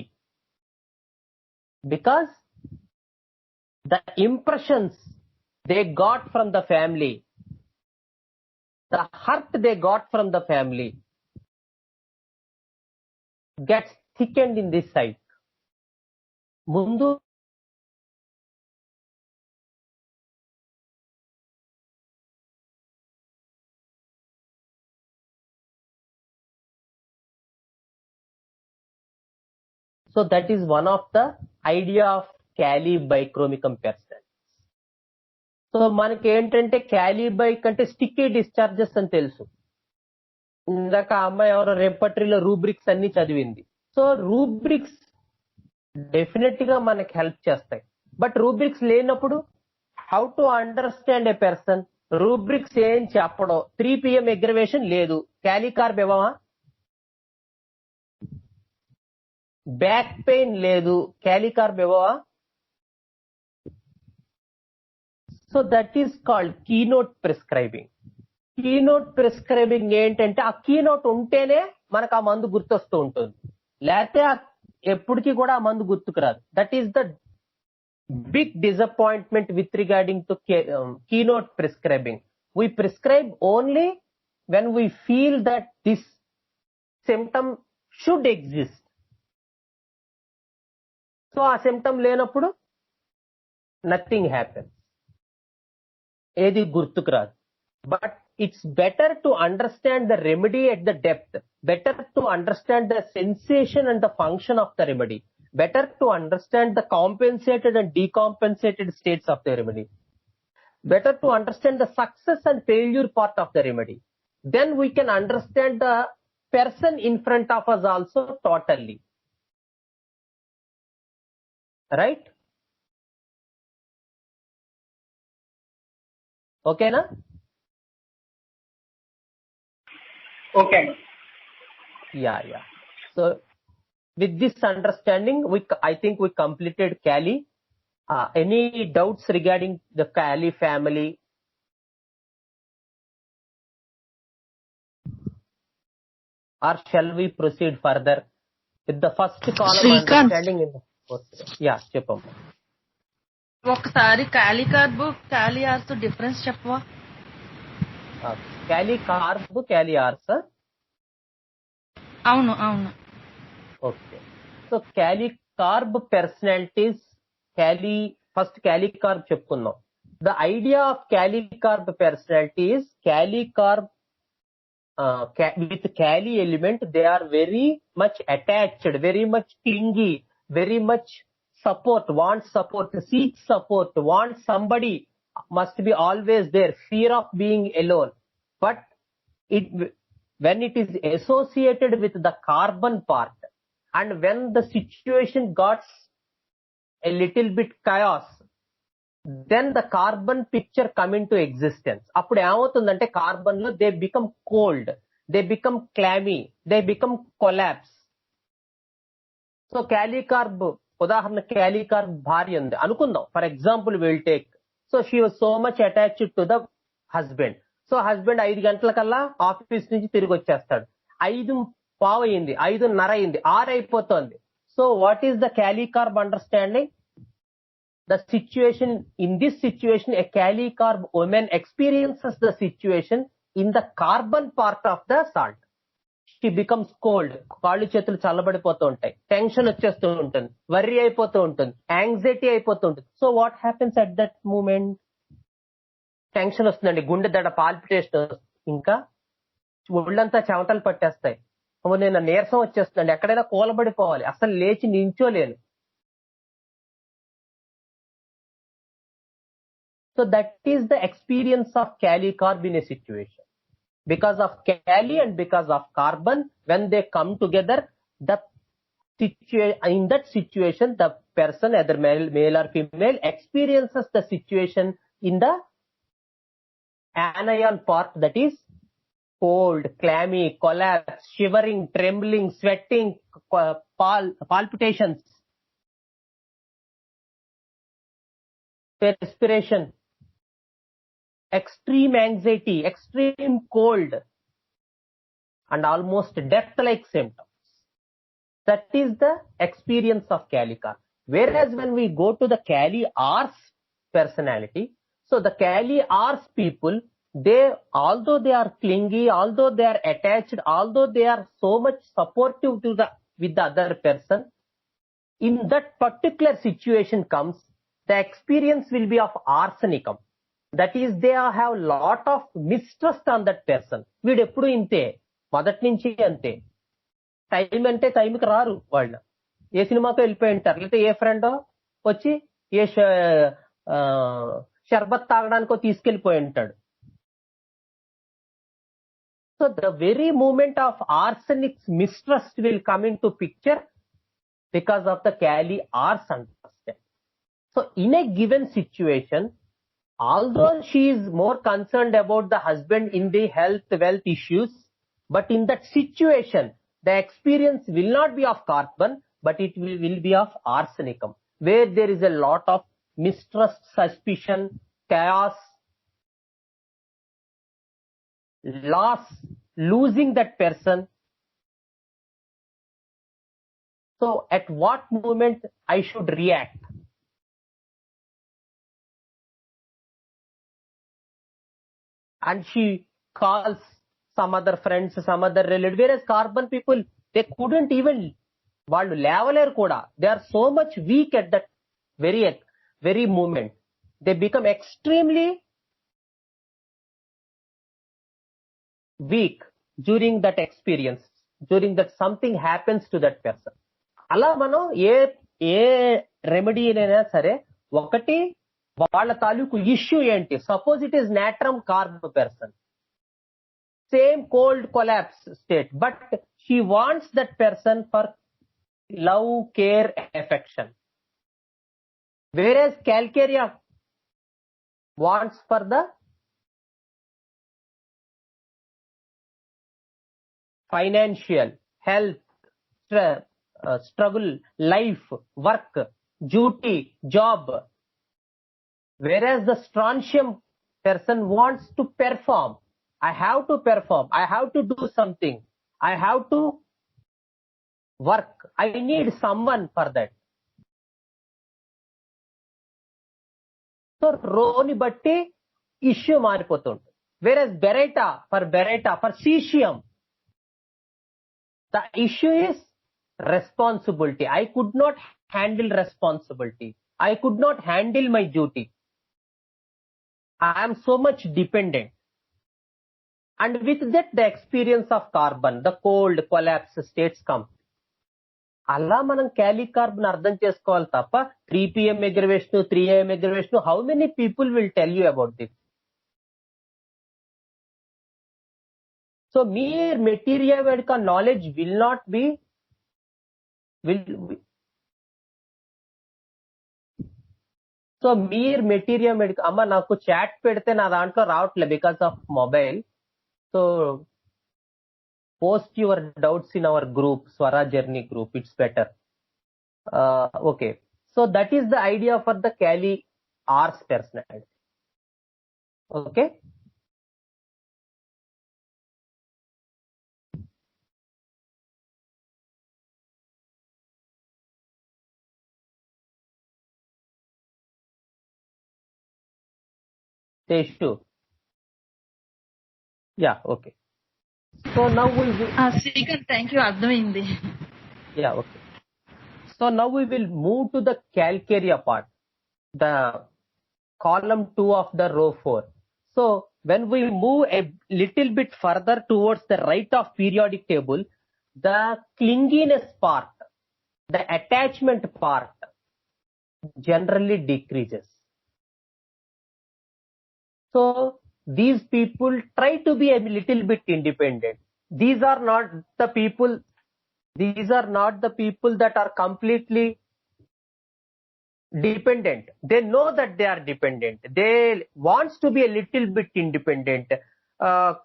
Because the impressions they got from the family, the hurt they got from the family gets thickened in this side. ముందు so that is one of the idea of Cali bichromicum personalities. So మనకి ఏంటంటే Cali bike అంటే sticky discharges అని తెలుసు. ఇందాక అమ్మాయి ఎవరో రెపటరీలో rubrics అన్ని చదివింది. సో రూబ్రిక్స్ డెఫినెట్ గా మనకి హెల్ప్ చేస్తాయి. బట్ రూబ్రిక్స్ లేనప్పుడు how to understand a person? Rubrics ఏం చెప్పడం, 3 PM ఎగ్రవేషన్ లేదు, క్యాలీ కార్బ్ ఇవ్వమా? బ్యాక్ పెయిన్ లేదు, క్యాలీ కార్బ్ ఇవ్వవా? So that is called keynote prescribing. Keynote prescribing ఏంటంటే ఆ కీనోట్ ఉంటేనే మనకు ఆ మందు గుర్తొస్తూ ఉంటుంది, లేకపోతే ఎప్పటికీ కూడా ఆ మందు గుర్తుకు రాదు. That is the big disappointment with regarding to keynote prescribing. We prescribe only when we feel that this symptom should exist. So ఆ సిమ్టమ్ లేనప్పుడు నథింగ్ హ్యాపెన్స్, ఏది గుర్తుకు రాదు. But it's better to understand the remedy at the depth, better to understand the sensation and the function of the remedy, better to understand the compensated and decompensated states of the remedy, better to understand the success and failure part of the remedy. Then we can understand the person in front of us also totally. Right? Okay, na? Okay. Yeah. So with this understanding, I think we completed Cali. Any doubts regarding the Cali family? Or shall we proceed further with the first column Srikanth. understanding in the fourth? Yeah, చెప్పమ్మా. ఒకసారి క్యాలీ carb క్యాలీ ఆర్స్ difference చెప్పవా? Cali carb, Cali ars. అవును. Okay. So Cali carb personalities, first Cali carb చెప్పుకుందాం. The idea of Cali carb personality is Cali carb with Cali element, they are very much attached, very much clingy, very much want support, seek support, want somebody, must be always there, fear of being alone. But when it is associated with the carbon part, and when the situation got a little bit chaos, then the carbon picture come into existence. అప్పుడు ఏమవుతుందంటే carbon లో they become cold, they become clammy, they become collapse. So Kali carb ఉదాహరణ, Kali carb భార్య ఉంది అనుకుందాం, for example will take. So she was so much attached to the husband. So husband 5 గంటలకల్లా office నుంచి తిరిగి వచ్చేస్తాడు. 5:15 అయింది, 5:30 అయింది, 6 అయిపోతుంది. So what is the Kali carb understanding? The situation, in this situation, a Cali carb woman experiences the situation in the carbon part of the salt. She becomes cold, కాళ్ళు చేతులు చల్లబడిపోతూ ఉంటాయి, టెన్షన్ వచ్చేస్తూ ఉంటుంది, వర్రీ అయిపోతూ ఉంటుంది, యాంగ్జైటీ అయిపోతూ ఉంటుంది. So what happens at that moment? Tension వస్తుందండి, గుండె దడ పాల్పిటేషన్, ఇంకా ఒళ్ళంతా చెమటలు పట్టేస్తాయి, నేను నీరసం వచ్చేస్తుందండి, ఎక్కడైనా కూలబడిపోవాలి, అసలు లేచి నించోలేను. So that is the experience of Cali carb in a situation. Because of Cali and because of carbon, when they come together, in that situation, the person, either male or female, experiences the situation in the anion part, that is cold, clammy, collapse, shivering, trembling, sweating, palpitations, perspiration, extreme anxiety, extreme cold, and almost death-like symptoms. That is the experience of Cali carb. Whereas when we go to the Cali ars personality, so the Cali ars people, although they are clingy, although they are attached, although they are so much supportive with the other person, in that particular situation comes, the experience will be of arsenicum. That is, they have lot of mistrust on that person. వీడు ఎప్పుడు ఇంతే, మొదటి నుంచి అంతే, time అంటే టైంకి రారు వాళ్ళు, ఏ సినిమాతో వెళ్ళిపోయి ఉంటారు, లేకపోతే ఏ ఫ్రెండో వచ్చి ఏ షర్బత్ తాగడానికో తీసుకెళ్లిపోయి ఉంటాడు. So the very moment of arsenic's mistrust will come in to picture because of the Cali ars understand. So in a given situation, although she is more concerned about the husband in the wealth issues, but in that situation, the experience will not be of carbon, but it will be of arsenicum, where there is a lot of mistrust, suspicion, chaos, loss, losing that person. So at what moment I should react? And she calls some other friends, some other relatives. Whereas carbon people, they couldn't even, వాళ్ళు లేవలేరు కూడా. They are so much weak at that very moment. They become extremely weak during that experience, during that something happens to that person. అలా మనం ఏ ఏ remedy అయినా సరే ఒకటి వాళ్ళ తాలూకు issue ఏంటి. Suppose it is natrum carb person, same cold collapse state, but she wants that person for love, care, affection. Whereas Calcarea wants for the financial, health, struggle, life, work, duty, job. Whereas the strontium person wants to perform. I have to perform. I have to do something. I have to work. I need someone for that. So రోని బట్టి issue మారిపోతుంది. Whereas Baryta for caesium the issue is responsibility. I could not handle responsibility. I could not handle my duty. I'm so much dependent. And with that the experience of carbon, the cold collapse states come. అలా మనం Kali carb అర్థం చేసుకోవాలి తప్ప 3 PM aggravation, 3 AM aggravation, how many people will tell you about this? So mere materia medica knowledge will not be so mere materia medica. అమ్మ నాకు chat పెడితే నా దాంట్లో రావట్లేదు because of mobile. So post your doubts in our group, Swara Journey group. It's better. Okay. So that is the idea for the Cali Ars personality. Okay. Teshu. Yeah. Okay. So now we will. Srikanth, thank you. అర్థమైంది. Yeah, okay. So now we will move to the Calcarea part, the column 2 of the row 4. So when we move a little bit further towards the right of periodic table, the clinginess part, the attachment part generally decreases. So these people try to be a little bit independent. These are not the people that are completely dependent. They know that they are dependent. They wants to be a little bit independent.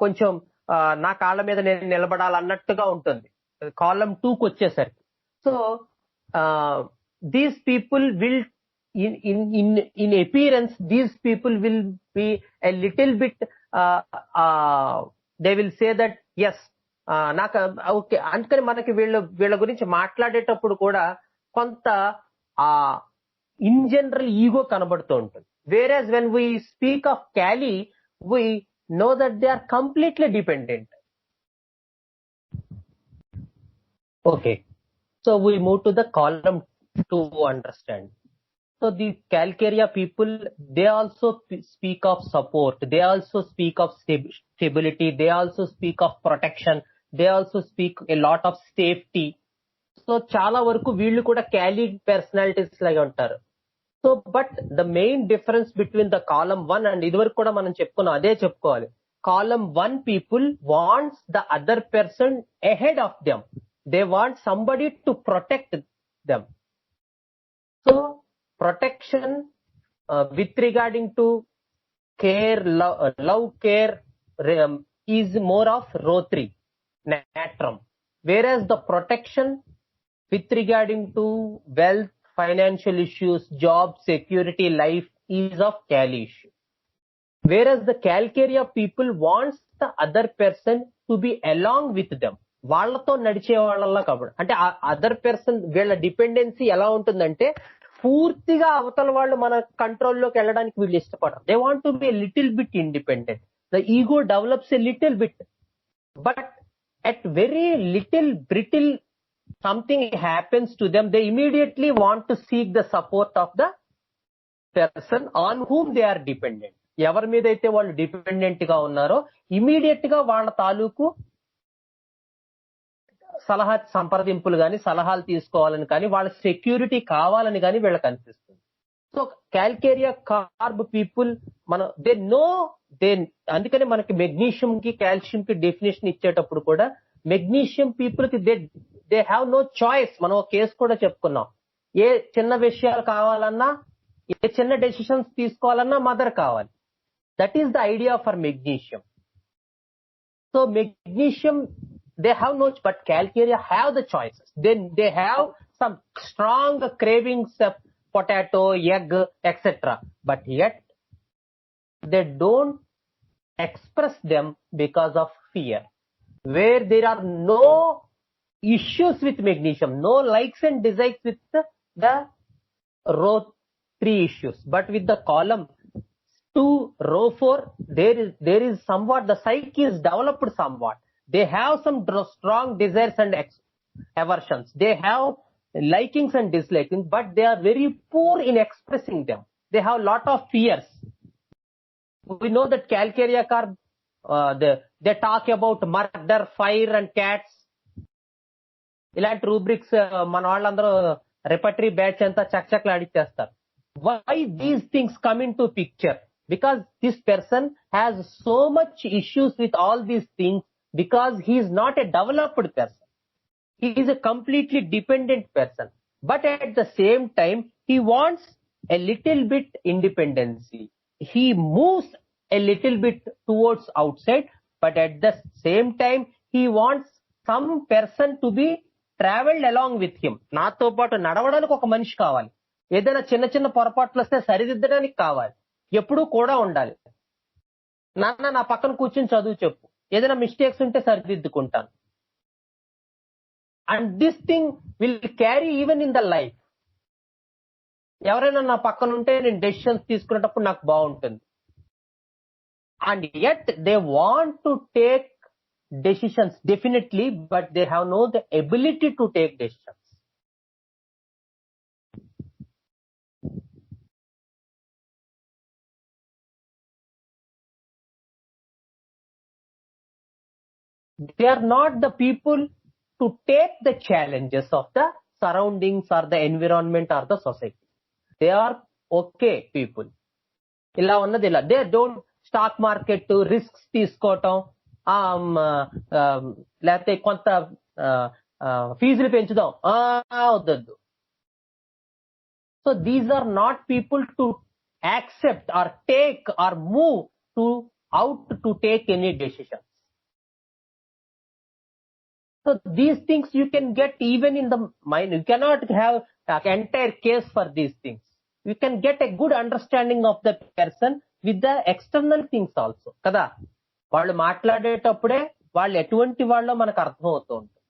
కొంచెం నా కాళ్ళ మీద నేను నిలబడాలన్నట్టుగా ఉంటుంది కాలం 2కి వచ్చేసరికి. So these people will in appearance, these people will be a little bit they will say that yes, నాకు okay. అందుకని మనకి వీళ్ళ గురించి మాట్లాడేటప్పుడు కూడా కొంత ఇన్ జనరల్ ఈగో కనబడుతూ ఉంటుంది. Whereas when we speak of Kali, we know that they are completely dependent. Okay. So we move to the column to understand. So the Calcarea people, they also speak of support. They also speak of stability. They also speak of protection. They also speak a lot of safety. So చాలా వరకు వీళ్ళు కూడా క్యాలీ personalities లాగా ఉంటారు. So but the main difference between the column 1 and ఇదివరకు కూడా మనం చెప్పుకున్నాం, అదే చెప్పుకోవాలి. Column 1 people wants the other person ahead of them. They want somebody to protect them. So protection with regarding to care, love, care is more of row 3, natrum. Whereas the protection with regarding to wealth, financial issues, job, security, life is of Cali issue. Whereas the Calcarea people wants the other person to be along with them. వాళ్ళతో నడిచే వాళ్ళలా కాబట్టి, అంటే other person వీళ్ళ dependency ఎలా ఉంటుందంటే పూర్తిగా అవతల వాళ్ళు మన కంట్రోల్లోకి వెళ్ళడానికి వీళ్ళు ఇష్టపడరు. They want to be little bit independent. The ego develops a little bit, but at very little brittle something happens to them, they immediately want to seek the support of the person on whom they are dependent. ఎవరి మీద అయితే వాళ్ళు dependent గా ఉన్నారో immediate గా వాళ్ళ తాలూకు సలహా సంప్రదింపులు కానీ సలహాలు తీసుకోవాలని కానీ వాళ్ళ సెక్యూరిటీ కావాలని కానీ వీళ్ళకి అనిపిస్తుంది. So calcarea carb people they అందుకని మనకి మెగ్నీషియం కి కాల్షియం కి డెఫినేషన్ ఇచ్చేటప్పుడు కూడా మెగ్నీషియం పీపుల్ కి దే హ్యావ్ నో చాయిస్. మనం ఒక కేసు కూడా చెప్పుకున్నాం. ఏ చిన్న విషయాలు కావాలన్నా ఏ చిన్న డెసిషన్స్ తీసుకోవాలన్నా మదర్ కావాలి. That is the idea for magnesium. So magnesium they have no, but Calcarea have the choices. Then they have some strong cravings of potato, egg, etc. But yet they don't express them because of fear. Where there are no issues with magnesium, no likes and dislikes with the row 3 issues, but with the column 2, row 4, there is somewhat the psyche is developed somewhat. They have some strong desires and aversions. They have likings and dislikings, but they are very poor in expressing them. They have lot of fears. We know that Calcarea carb, they talk about murder, fire and cats. ఇలాంటి rubrics మన వాళ్ళందరూ రెపటరీ batch అంతా చక్చక్లు ఆడిచ్చేస్తారు. Why these things come into picture? Because this person has so much issues with all these things, because he is not a developed person. He is a completely dependent person. But at the same time, he wants a little bit independency. He moves a little bit towards outside, but at the same time, he wants some person to be traveled along with him. నాతో పాటు నడవడానికి ఒక మనిషి కావాలి. ఏదైనా చిన్న చిన్న పొరపాట్లు వస్తే సరిదిద్దడానికి కావాలి. ఎప్పుడూ కూడా ఉండాలి. నాన్న నా పక్కన కూర్చొని చదువు చెప్పు, ఏదైనా మిస్టేక్స్ ఉంటే సరిదిద్దుకుంటాను. And this thing will carry even in the life. ఎవరైనా నా పక్కన ఉంటే నేను డెసిషన్స్ తీసుకునేటప్పుడు నాకు బాగుంటుంది. And yet they want to take decisions definitely, but they have no the ability to take decisions. They are not the people to take the challenges of the surroundings or the environment or the society. They are okay people. ఇలా ఉన్నది ఇలా. They don't stock market risks తీసుకోవటం, లేకపోతే కొంత ఫీజులు పెంచుదాం, వద్దొద్దు. So these are not people to accept or take or move to out to take any decision. So these things you can get even in the mind. You cannot have an entire case for these things. You can get a good understanding of the person with the external things also. కదా, వాళ్ళు మాట్లాడేటప్పుడే వాళ్ళు ఎటువంటి వాళ్ళో మనకు అర్థం అవుతూ ఉంటుంది.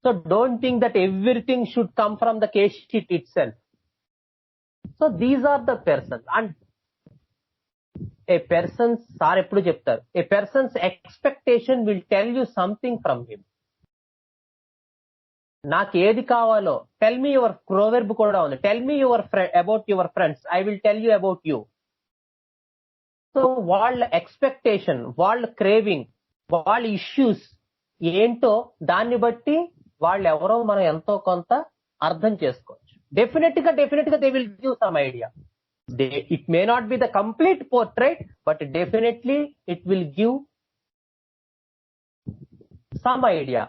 So don't think that everything should come from the case sheet itself. So these are the persons. And a person's, sir ఎప్పుడు చెప్తారు, a person's expectation will tell you something from him. నాకు ఏది కావాలో, టెల్ మీ యువర్ ప్రోవెర్బ్ కూడా ఉంది, tell me about your friends, I will tell you about you. So వాళ్ళ expectation, వాళ్ళ craving, వాళ్ళ ఇష్యూస్ ఏంటో దాన్ని బట్టి వాళ్ళు ఎవరో మనం ఎంతో కొంత అర్థం చేసుకోవచ్చు. డెఫినెట్ గా they will give some idea. It may not be the complete portrait, but definitely it will give some idea.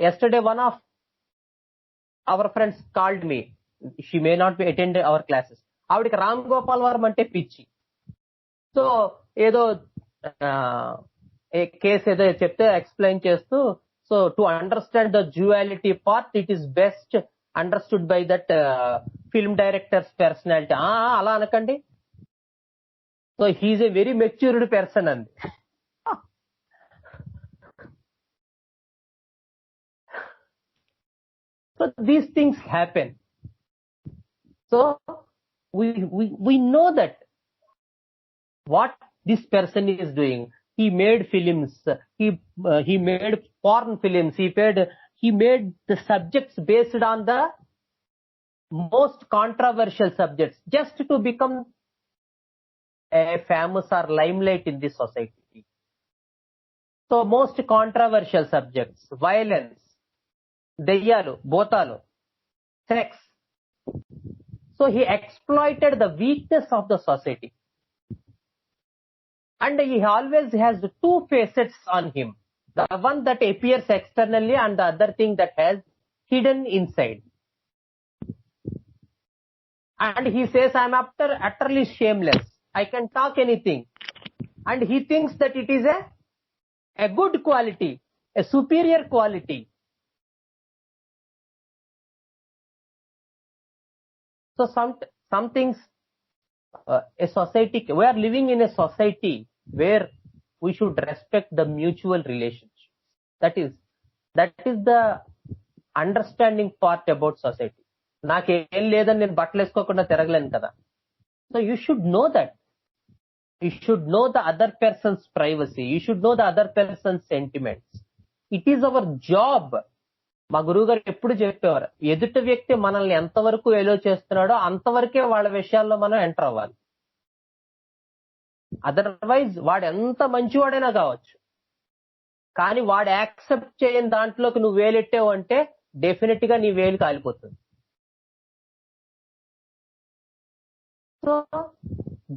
Yesterday one of our friends called me. She may not be attended our classes. ఆవిడకి రామ్ గోపాల్ వర్మ అంటే పిచ్చి. So ఏదో case ఏదో చెప్తే explain చేస్తూ, so to understand the duality part, it is best understood by that film director's personality. అలా అనకండి. So he is a very matured person అంది. So these things happen. So we know that what this person is doing. He made films, he made porn films, he made the subjects based on the most controversial subjects just to become a famous or limelight in this society. So most controversial subjects, violence, దెయ్యాలు, భూతాలు, sex. So he exploited the weakness of the society. And he always has two facets on him. The one that appears externally and the other thing that has hidden inside. And he says, I am utterly shameless. I can talk anything. And he thinks that it is a good quality, a superior quality. So some things, a society, we are living in a society where we should respect the mutual relationship. That is the understanding part about society. నాకేం లేదని నేను బట్టలు వేసుకోకుండా తిరగలేను కదా. So you should know that. You should know the other person's privacy. You should know the other person's sentiments. It is our job. మా గురువు గారు ఎప్పుడు చెప్పేవారు, ఎదుటి వ్యక్తి మనల్ని ఎంతవరకు ఎలో చేస్తున్నాడో అంతవరకే వాళ్ళ విషయాల్లో మనం ఎంటర్ అవ్వాలి. అదర్వైజ్ వాడు ఎంత మంచివాడైనా కావచ్చు, కానీ వాడు యాక్సెప్ట్ చేయని దాంట్లోకి నువ్వు వేలెట్టావు అంటే డెఫినెట్ గా నీ వేలు కాలిపోతుంది. So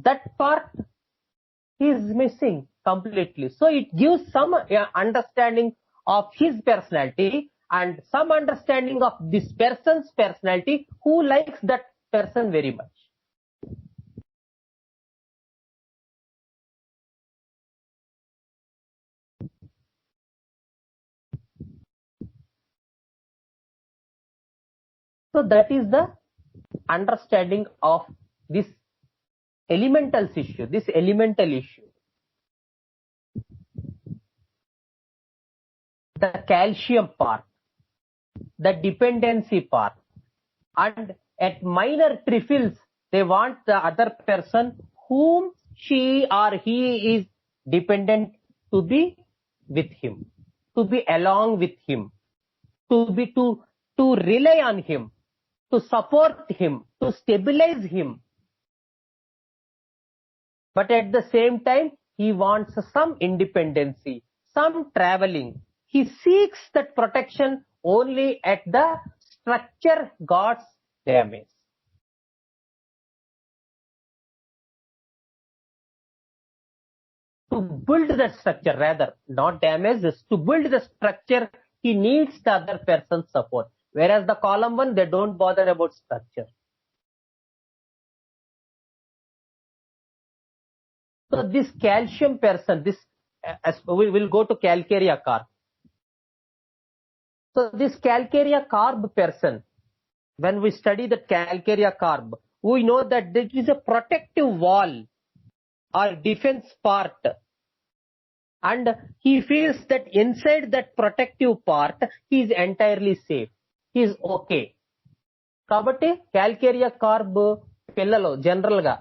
that part is missing completely. So it gives some understanding of his personality and some understanding of this person's personality who likes that person very much. So that is the understanding of this elemental issue. The calcium part, the dependency part, and at minor trifles they want the other person whom she or he is dependent to be with him, to be along with him, to rely on him, to support him, to stabilize him. But at the same time he wants some independency, some traveling. He seeks that protection only at the structure God's damage. To build the structure, rather, not damage, to build the structure, he needs the other person's support. Whereas the column one, they don't bother about structure. So this calcium person, we will go to Calcarea carb. So this Calcarea carb person, when we study the Calcarea carb, we know that it is a protective wall or defense part. And he feels that inside that protective part, he is entirely safe. He is okay. Kabatti Calcarea carb pillalu general ga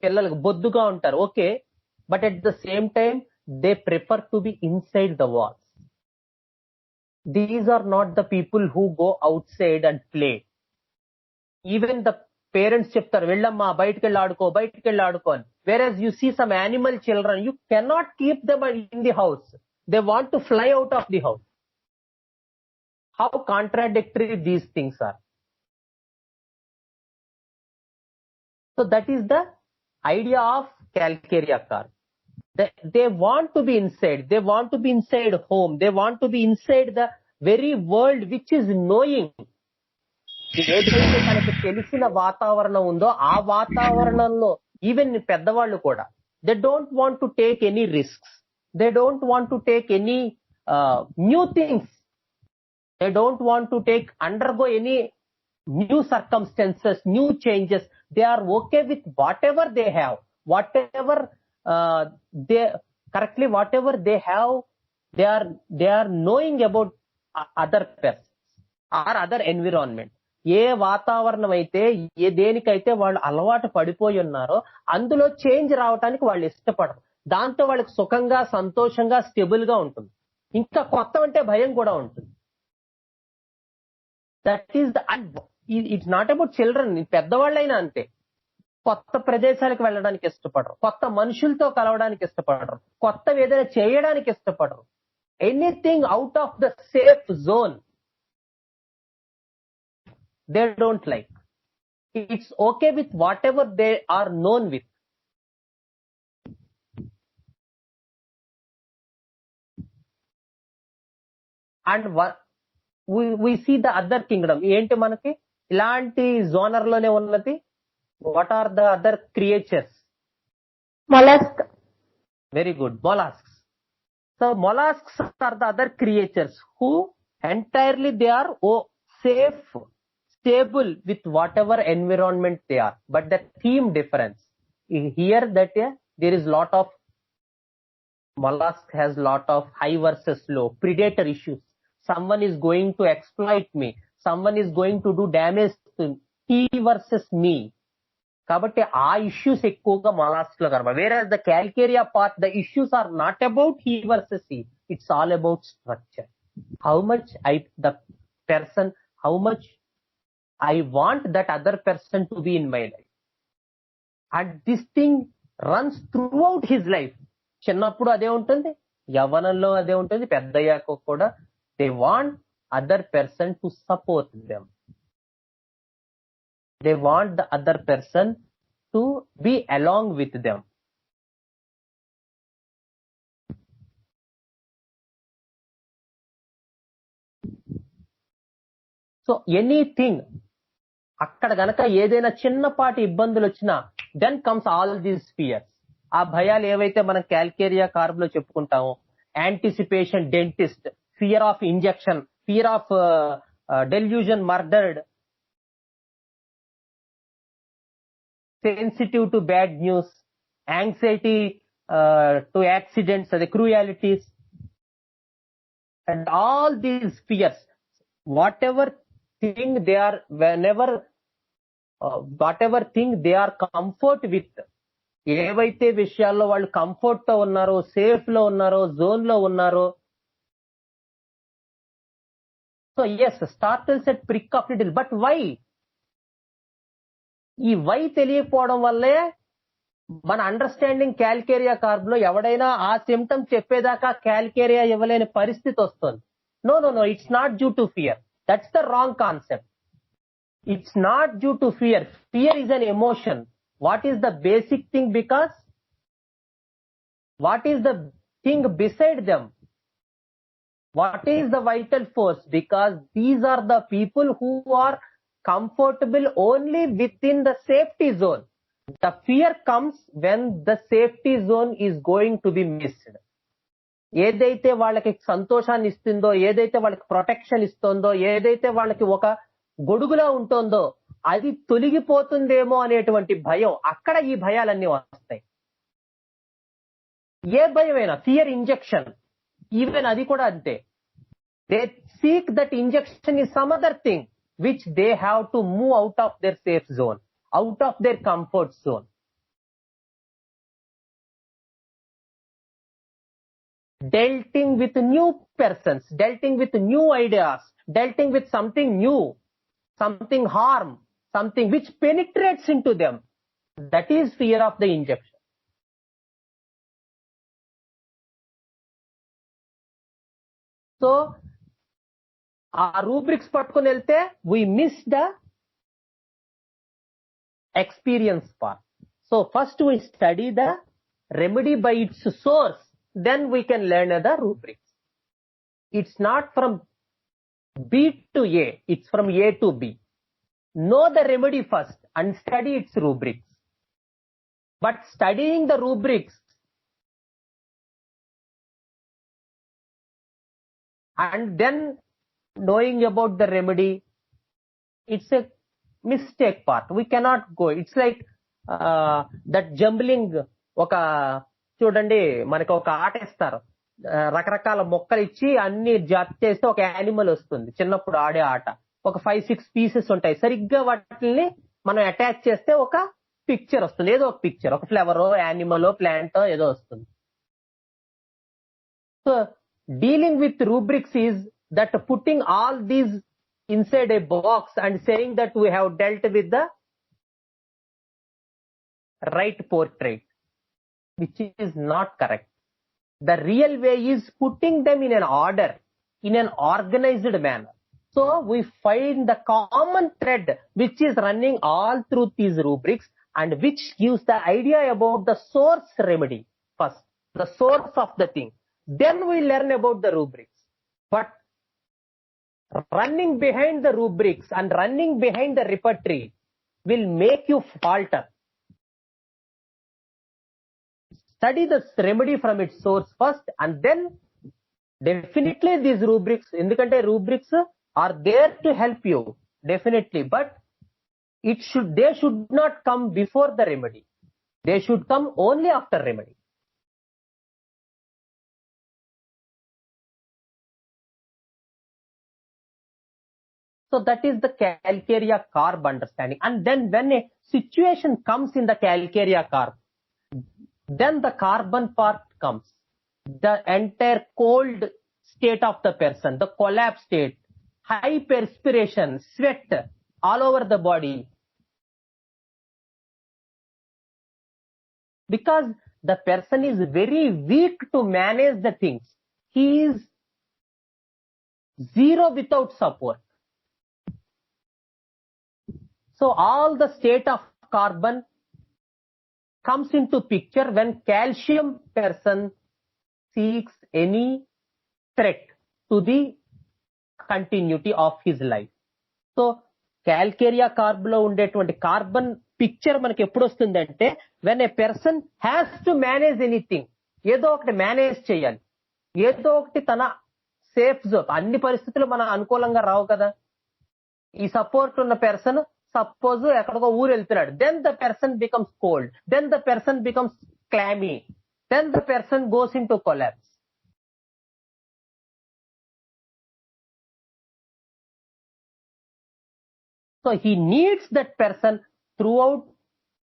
pillalu bodduga untaru, okay. But at the same time, they prefer to be inside the walls. These are not the people who go outside and play. Even the parents చెప్తారు, వెళ్ళమ్మా బయటికి వెళ్ళి ఆడుకో అని. Whereas you see some animal children, you cannot keep them in the house. They want to fly out of the house. How contradictory these things are. So that is the idea of Calcarea carb. They want to be inside. They want to be inside home. They want to be inside the very world which is knowing. ఏదైతే మనకు తెలిసిన వాతావరణం ఉందో ఆ వాతావరణంలో even పెద్దవాళ్ళు కూడా they don't want to take any risks. They don't want to take any new things. They don't want to take undergo any new circumstances, new changes. They are okay with whatever they have, whatever they have, they are knowing about other persons or other environment. ఏ వాతావరణం అయితే దేనికైతే వాళ్ళు అలవాటు పడిపోయి ఉన్నారో అందులో change రావడానికి వాళ్ళు ఇష్టపడరు. దాంతో వాళ్ళకి సుఖంగా, సంతోషంగా, స్టేబుల్ గా ఉంటుంది. ఇంకా కొత్త అంటే భయం కూడా ఉంటుంది. That is it's not about children. పెద్దవాళ్ళైనా అంతే. కొత్త ప్రదేశాలకు వెళ్ళడానికి ఇష్టపడరు, కొత్త మనుషులతో కలవడానికి ఇష్టపడరు, కొత్తవి ఏదైనా చేయడానికి ఇష్టపడరు. Anything out of the safe zone, they don't like. It's okay with whatever they are known with. And we see the other kingdom. ఏంటి మనకి ఇలాంటి జోనర్ లోనే ఉన్నది. What are the other creatures? Mollusk. Very good. Mollusks. So mollusks are the other creatures who entirely they are safe, stable with whatever environment they are. But the theme difference. Here that there is lot of mollusk has lot of high versus low, predator issues. Someone is going to exploit me. Someone is going to do damage to he versus me. కాబట్టి ఆ issues ఎక్కువగా mollusc లో కనబడ. Whereas the calcarea part the issues are not about he versus he, it's all about structure. How much the person, how much I want that other person to be in my life. And this thing runs throughout his life. చిన్నప్పుడు అదే ఉంటుంది, యవ్వనంలో అదే ఉంటుంది, పెద్దయ్యాక కూడా they want other person to support them. They want the other person to be along with them. So anything, అక్కడ గనక ఏదైనా చిన్నపాటి ఇబ్బందులు వచ్చినా, then comes all these fears. ఆ భయాలు ఏవైతే మనం క్యాల్కేరియా కార్బ్ లో చెప్పుకుంటామో, anticipation dentist, fear of injection, fear of delusion murdered, sensitive to bad news, anxiety to accidents, the cruelties, and all these fears, whatever thing they are, whatever thing they are comfort with, ఏవైతే విషయాల్లో వాళ్ళు comfort తో ఉన్నారో, safe లో ఉన్నారో, zone లో ఉన్నారో. So yes, startles at prick of little, but why? ఈ వై తెలియకపోవడం వల్లే మన అండర్స్టాండింగ్ క్యాల్కేరియా కార్బ్ లో ఎవడైనా ఆ సిమ్టమ్ చెప్పేదాకా క్యాల్కేరియా ఇవ్వలేని పరిస్థితి వస్తుంది. No no no, it's not due to fear. That's the wrong concept. It's not due to fear. Fear is an emotion. What is the basic thing? Because what is the thing beside them? What is the vital force? Because these are the people who are comfortable only within the safety zone. The fear comes when the safety zone is going to be missed. ఏదైతే వాళ్ళకి సంతోషాన్ని ఇస్తుందో, ఏదైతే వాళ్ళకి protection ఇస్తుందో, ఏదైతే వాళ్ళకి ఒక గొడుగులా ఉంటుందో, అది తొలగిపోతుందేమో అనేటువంటి భయం, అక్కడ ఈ భయాలన్నీ వస్తాయి. ఏ భయమైనా, ఫియర్ ఇంజెక్షన్, ఈవెన్ అది కూడా అంతే. They seek that injection is some other thing which they have to move out of their safe zone, out of their comfort zone. Dealing with new persons, dealing with new ideas, dealing with something new, something harm, something which penetrates into them. That is fear of the injection. So ఆ rubrics పట్టుకుని వెళ్తే we miss the experience part. So first we study the remedy by its source, then we can learn the rubrics. It's not from B to A, it's from A to B. Know the remedy first and study its rubrics. But studying the rubrics and then knowing about the remedy, it's a mistake part. We cannot go. It's like that jumbling. ఒక చూడండి, మనకి ఒక ఆట ఇస్తారు, రకరకాల మొక్కలు ఇచ్చి అన్ని జాతి చేస్తే ఒక యానిమల్ వస్తుంది. చిన్నప్పుడు ఆడే ఆట, ఒక 5-6 పీసెస్ ఉంటాయి. సరిగ్గా వాటిని మనం అటాచ్ చేస్తే ఒక పిక్చర్ వస్తుంది. ఏదో ఒక పిక్చర్, ఒక ఫ్లవరో, యానిమలో, ప్లాంటో ఏదో వస్తుంది. So dealing with rubrics is that putting all these inside a box and saying that we have dealt with the right portrait, which is not correct. The real way is putting them in an order, in an organized manner. So we find the common thread which is running all through these rubrics and which gives the idea about the source remedy first, the source of the thing. Then we learn about the rubrics. But running behind the rubrics and running behind the repertory will make you falter. Study the remedy from its source first, and then definitely these rubrics, ఎందుకంటే rubrics are there to help you, definitely, but they should not come before the remedy. They should come only after remedy. So that is the Calcarea carb understanding. And then when a situation comes in the Calcarea carb, then the carbon part comes. The entire cold state of the person, the collapse state, high perspiration, sweat all over the body. Because the person is very weak to manage the things. He is zero without support. So all the state of carbon comes into picture when calcium person seeks any threat to the continuity of his life. So Calcarea carb లో ఉండేటువంటి carbon picture మనకి ఎప్పుడు వస్తుందంటే when a person has to manage anything, ఏదో ఒకటి manage చేయాలి, ఏదో ఒకటి తన సేఫ్ జోన్. అన్ని పరిస్థితులు మన అనుకూలంగా రావు కదా. ఈ సపోర్ట్ ఉన్న పర్సన్ సపోజ్ ఎక్కడికో ఊరు వెళ్తున్నాడు, then the person becomes cold, then the person becomes clammy, then the person goes into collapse. So he needs that person throughout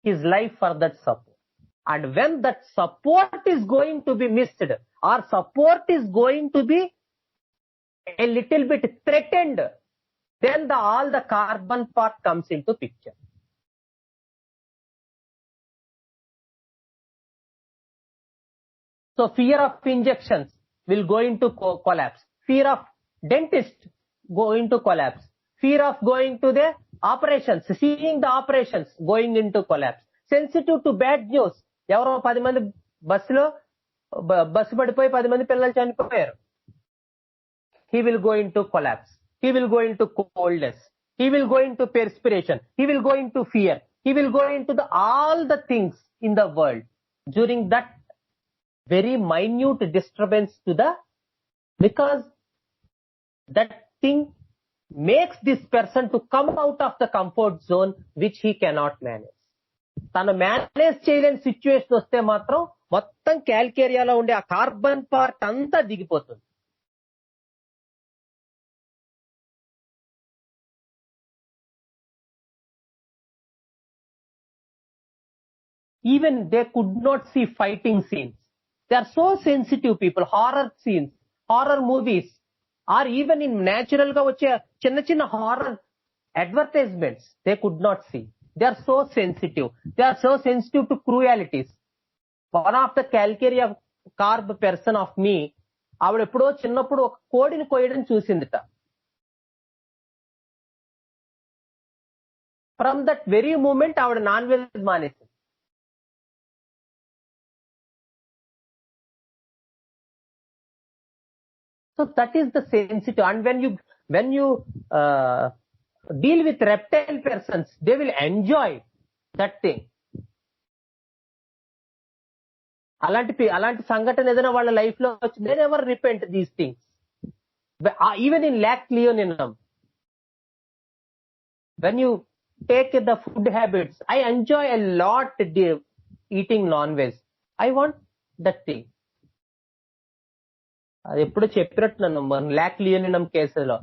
his life for that support. And when that support is going to be missed or support is going to be a little bit threatened, then all the carbon part comes into picture. So fear of injections will go into collapse. Fear of dentist go into collapse. Fear of going to the operations, seeing the operations going into collapse. Sensitive to bad news. ఎవరో 10 మంది bus పడిపోయి 10 మంది పిల్లలు చనిపోయారు. He will go into collapse. He will go into coldness. He will go into perspiration. He will go into fear. He will go into all the things in the world during that very minute disturbance because that thing makes this person to come out of the comfort zone which he cannot manage. తను manage చేయలేని situation వస్తే మాత్రం మొత్తం క్యాల్కేరియాలో ఉండే ఆ carbon part అంతా దిగిపోతుంది. Even they could not see fighting scenes. They are so sensitive people. Horror scenes, horror movies, or even in natural ga vache chinna horror advertisements, they could not see. They are so sensitive. They are so sensitive to cruelties. One of the Calcarea carb person of me, ఆవిడ ఎప్పుడో చిన్నప్పుడు ఒక కోడిని కోయడం చూసిందిట. From that very moment ఆవిడ non veg మానేసింది. So that is the sensitive. And when you deal with reptile persons, they will enjoy that thing. అలాంటి సంఘటన ఏదైనా వాళ్ళ లైఫ్ లో వచ్చి they never repent these things. Even in lack leoninum, when you take the food habits, I enjoy a lot eating non-veg. I want that thing. అది ఎప్పుడు చెప్పినట్టు నన్ను ల్యాక్ లియోనినం కేసులో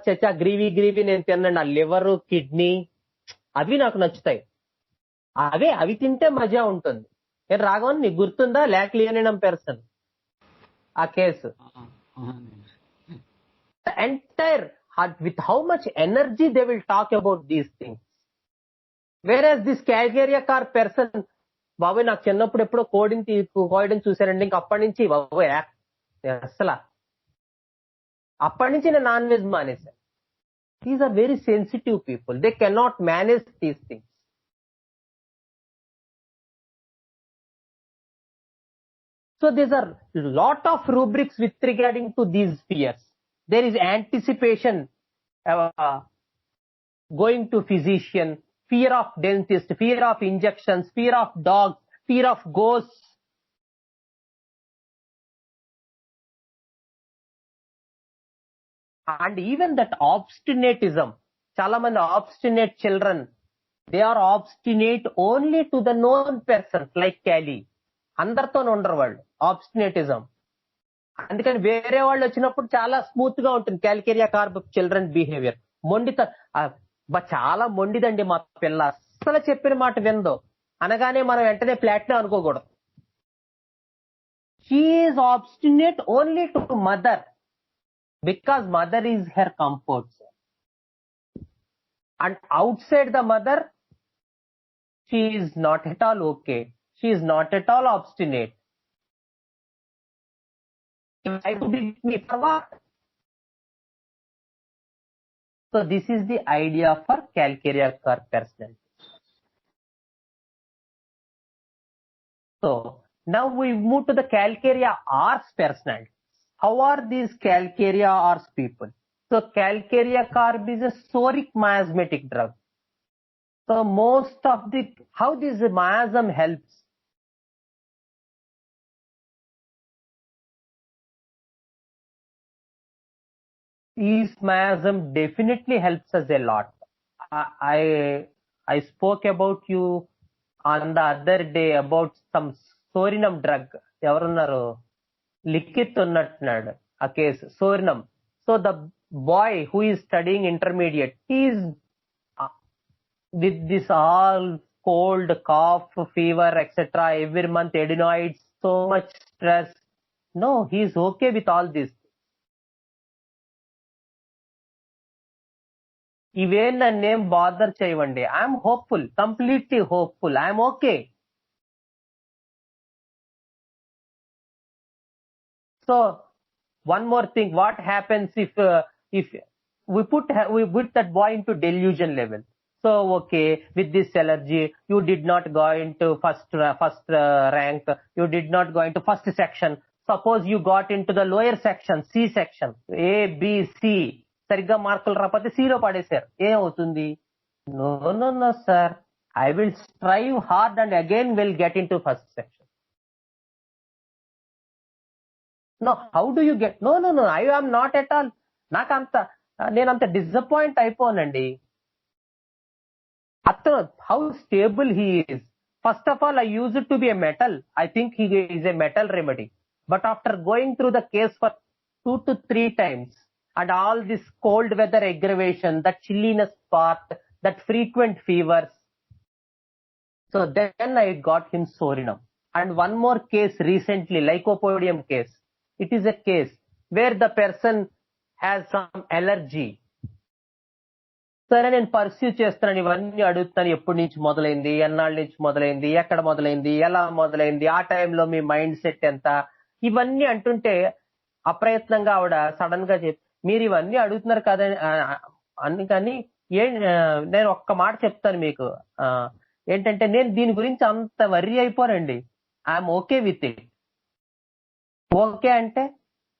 చచ్చా గ్రీవీ నేను తిన్నాను. ఆ లివర్ కిడ్నీ అవి నాకు నచ్చుతాయి. అవి తింటే మజా ఉంటుంది. నేను రాఘవన్ నీకు గుర్తుందా ల్యాక్ లియోనినం పర్సన్ ఆ case? Entire with how much energy they will talk about these things. Whereas this Calcarea carb person బాబాయ్ నాకు చిన్నప్పుడు ఎప్పుడో కోడిని చూశానండి, ఇంక అప్పటి నుంచి బాబాయ్ అసలు అప్పటి నుంచి నేను నాన్ వెజ్ మానేశాను. These are very sensitive people, they cannot manage these things. So these are lot of rubrics with regarding to these fears. There is anticipation, going to physician, fear of dentist, fear of injections, fear of dogs, fear of ghosts. And even that obstinatism. Chala mandi obstinate children, they are obstinate only to the known persons like Cali. అందరితో ఉండరు వాళ్ళు, ఆబ్స్టినేటిజం. అందుకని వేరే వాళ్ళు వచ్చినప్పుడు చాలా smooth గా ఉంటుంది క్యాల్కేరియా కార్బ్ చిల్డ్రన్ బిహేవియర్. చాలా మొండిదండి మా పిల్ల, అస్సలు చెప్పిన మాట విందో అనగానే మనం వెంటనే ప్లాట్నే అనుకోకూడదు. She is obstinate only to mother because mother is her comfort. And outside the mother she is not at all okay. She is not at all obstinate. I would beat me for what? So this is the idea for Calcarea personality. So now we move to the Calcarea Rs personality. How are these Calcarea Rs people? So Calcarea carb is a soric miasmatic drug. So most of the, how this miasm helps? This miasm definitely helps us a lot. I spoke about you on the other day about some sorinum drug. ఎవరున్నారు, లిఖిత్ ఉన్నట్టున్నాడు ఆ case సోరినం. So the boy who is studying intermediate, he is with this all cold, cough, fever, etc. every month, adenoids, so much stress. No, he is okay with all this. Even the name bother cheyavandi. I am hopeful, completely hopeful. I am okay. So one more thing, what happens if we put that boy into delusion level? So okay, with this allergy, you did not go into first rank, you did not go into first section. Suppose you got into the lower section, C section, A, B, C. సరిగ్గా మార్కులు రాకపోతే సీలో పడేశారు, ఏమవుతుంది? No no no sir, I will strive hard and again will get in to first section. No, how do you get? No no no, I am not at all. నేనంత disappoint అయిపోనండి. అతను how stable he is. First of all, I use it to be a metal. I think he is a metal remedy. But after going through the case for 2 to 3 times, and all this cold weather aggravation, that chilliness part, that frequent fevers. So then I got him sorinum. And one more case recently, lycopodium case. It is a case where the person has some allergy. సరే, నేను pursue చేస్తున్నాను, ఇవన్నీ అడుగుతాను. ఎప్పటి నుంచి మొదలైంది, ఎన్నాళ్ళ నుంచి మొదలైంది, ఎక్కడ మొదలైంది, ఎలా మొదలైంది, ఆ టైంలో మీ మైండ్ సెట్ ఎంత, ఇవన్నీ అంటుంటే అప్రయత్నంగా ఆవిడ సడన్ గా మీరు ఇవన్నీ అడుగుతున్నారు కదా అందుకని నేను ఒక్క మాట చెప్తాను మీకు. ఏంటంటే, నేను దీని గురించి అంత వర్రీ అయిపోనండి. I'm okay with it. Okay అంటే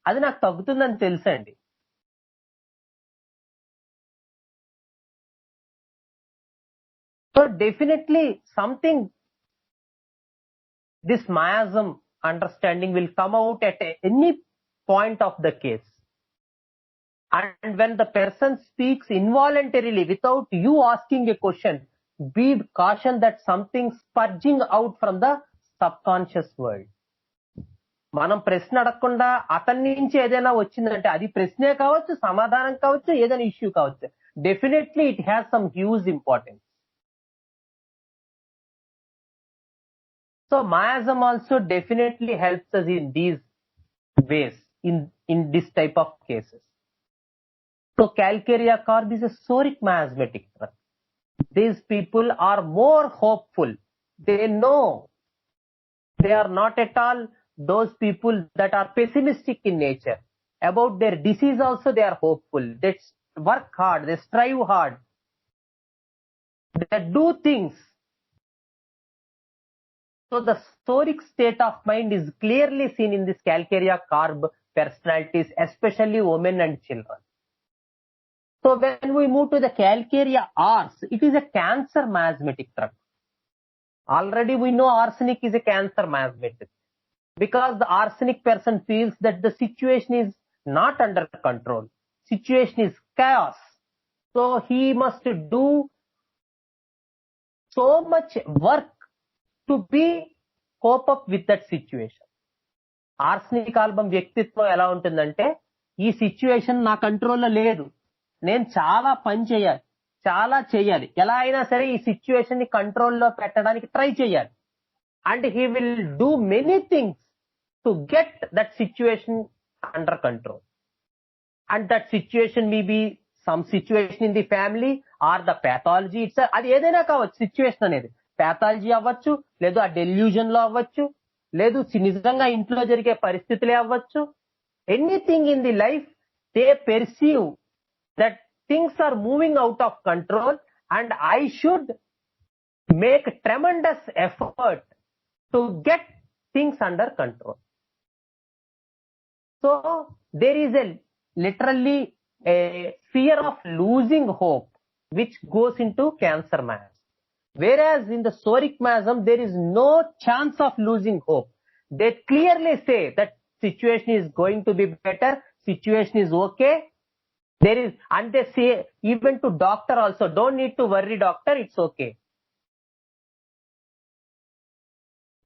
అది నాకు తగ్గుతుందని తెలుసండి. So definitely something, this miasm understanding will come out at any point of the case. And when the person speaks involuntarily without you asking a question, be cautioned that something spurging out from the subconscious world. మనం ప్రశ్న అడగకుండా అతని నుంచి ఏదైనా వచ్చిందంటే అది ప్రశ్నే కావచ్చు, సమాధానం కావచ్చు, ఏదైనా ఇష్యూ కావచ్చు, definitely it has some huge importance. So miasm also definitely helps us in these ways, in this type of cases. So Calcarea carb is a soric miasmatic drug. These people are more hopeful. They know They are not at all those people that are pessimistic in nature. About their disease also they are hopeful. They work hard, they strive hard, they do things. So the stoic state of mind is clearly seen in this Calcarea carb personalities, especially women and children. So when we move to the Calcarea Ars, it is a cancer miasmatic drug. Already we know arsenic is a cancer miasmatic, because the arsenic person feels that the situation is not under control. Situation is chaos. So he must do so much work to be cope up with that situation. Arsenic album వ్యక్తిత్వం ఎలా ఉంటుందంటే, ఈ situation నా కంట్రోల్లో లేదు, నేను చాలా పని చేయాలి, చాలా చేయాలి, ఎలా అయినా సరే ఈ సిచ్యువేషన్ ని కంట్రోల్లో పెట్టడానికి ట్రై చేయాలి. And he will do many things to get that situation under control. And that situation may be some situation in the family or the pathology. It's అది ఏదైనా కావచ్చు. సిచ్యువేషన్ అనేది ప్యాథాలజీ అవ్వచ్చు, లేదు ఆ డెల్యూజన్ లో అవ్వచ్చు, లేదు నిజంగా ఇంట్లో జరిగే పరిస్థితులే అవ్వచ్చు. Anything in the life they perceive that things are moving out of control and I should make tremendous effort to get things under control. So there is literally a fear of losing hope which goes into cancer miasm. Whereas in the psoric miasm there is no chance of losing hope. They clearly say that situation is going to be better, situation is okay. There is, and they say even to doctor also, don't need to worry doctor, it's okay.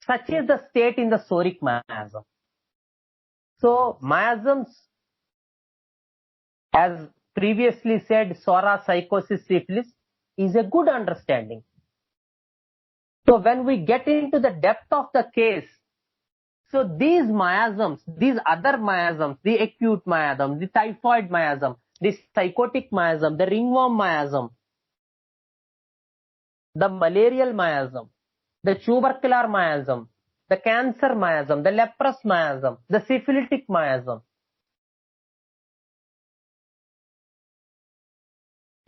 Such is the state in the psoric miasm. So miasms, as previously said, psora, psychosis, syphilis, is a good understanding. So when we get into the depth of the case, so these miasms, these other miasms, the acute miasm, the typhoid miasm, the psychotic miasm, the ringworm miasm, the malarial miasm, the tubercular miasm, the cancer miasm, the leprous miasm, the syphilitic miasm.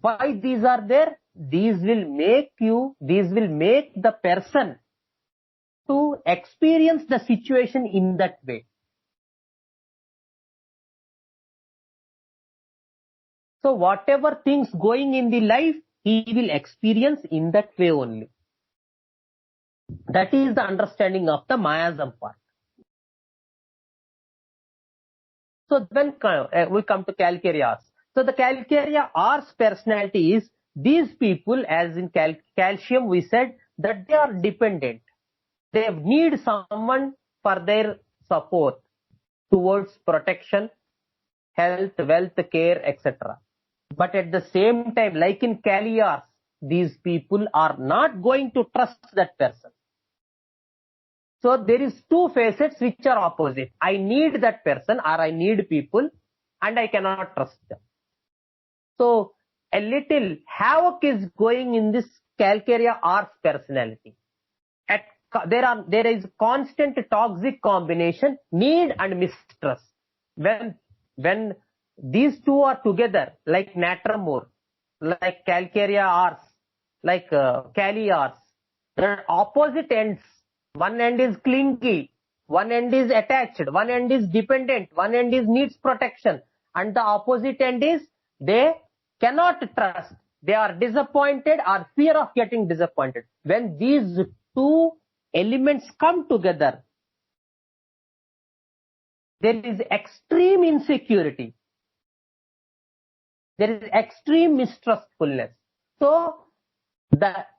Why these are there? These will make the person to experience the situation in that way. So whatever things going in the life, he will experience in that way only. That is the understanding of the miasm part. So when we come to Calcarea. So the Calcarea Ars personality is, these people, as in calcium, we said that they are dependent. They need someone for their support towards protection, health, wealth, care, etc. But at the same time, like in Calcarea, these people are not going to trust that person. So there is two facets which are opposite. I need that person, or I need people, and I cannot trust them. So a little havoc is going in this Calcarea Ars personality. There is constant toxic combination, need and mistrust. When these two are together, like Natramore, like Calcarea Ars, like Cali Ars, the opposite ends. One end is clingy, one end is attached, one end is dependent, one end is needs protection, and the opposite end is they cannot trust. They are disappointed or fear of getting disappointed. When these two elements come together, there is extreme insecurity. There is extreme mistrustfulness. So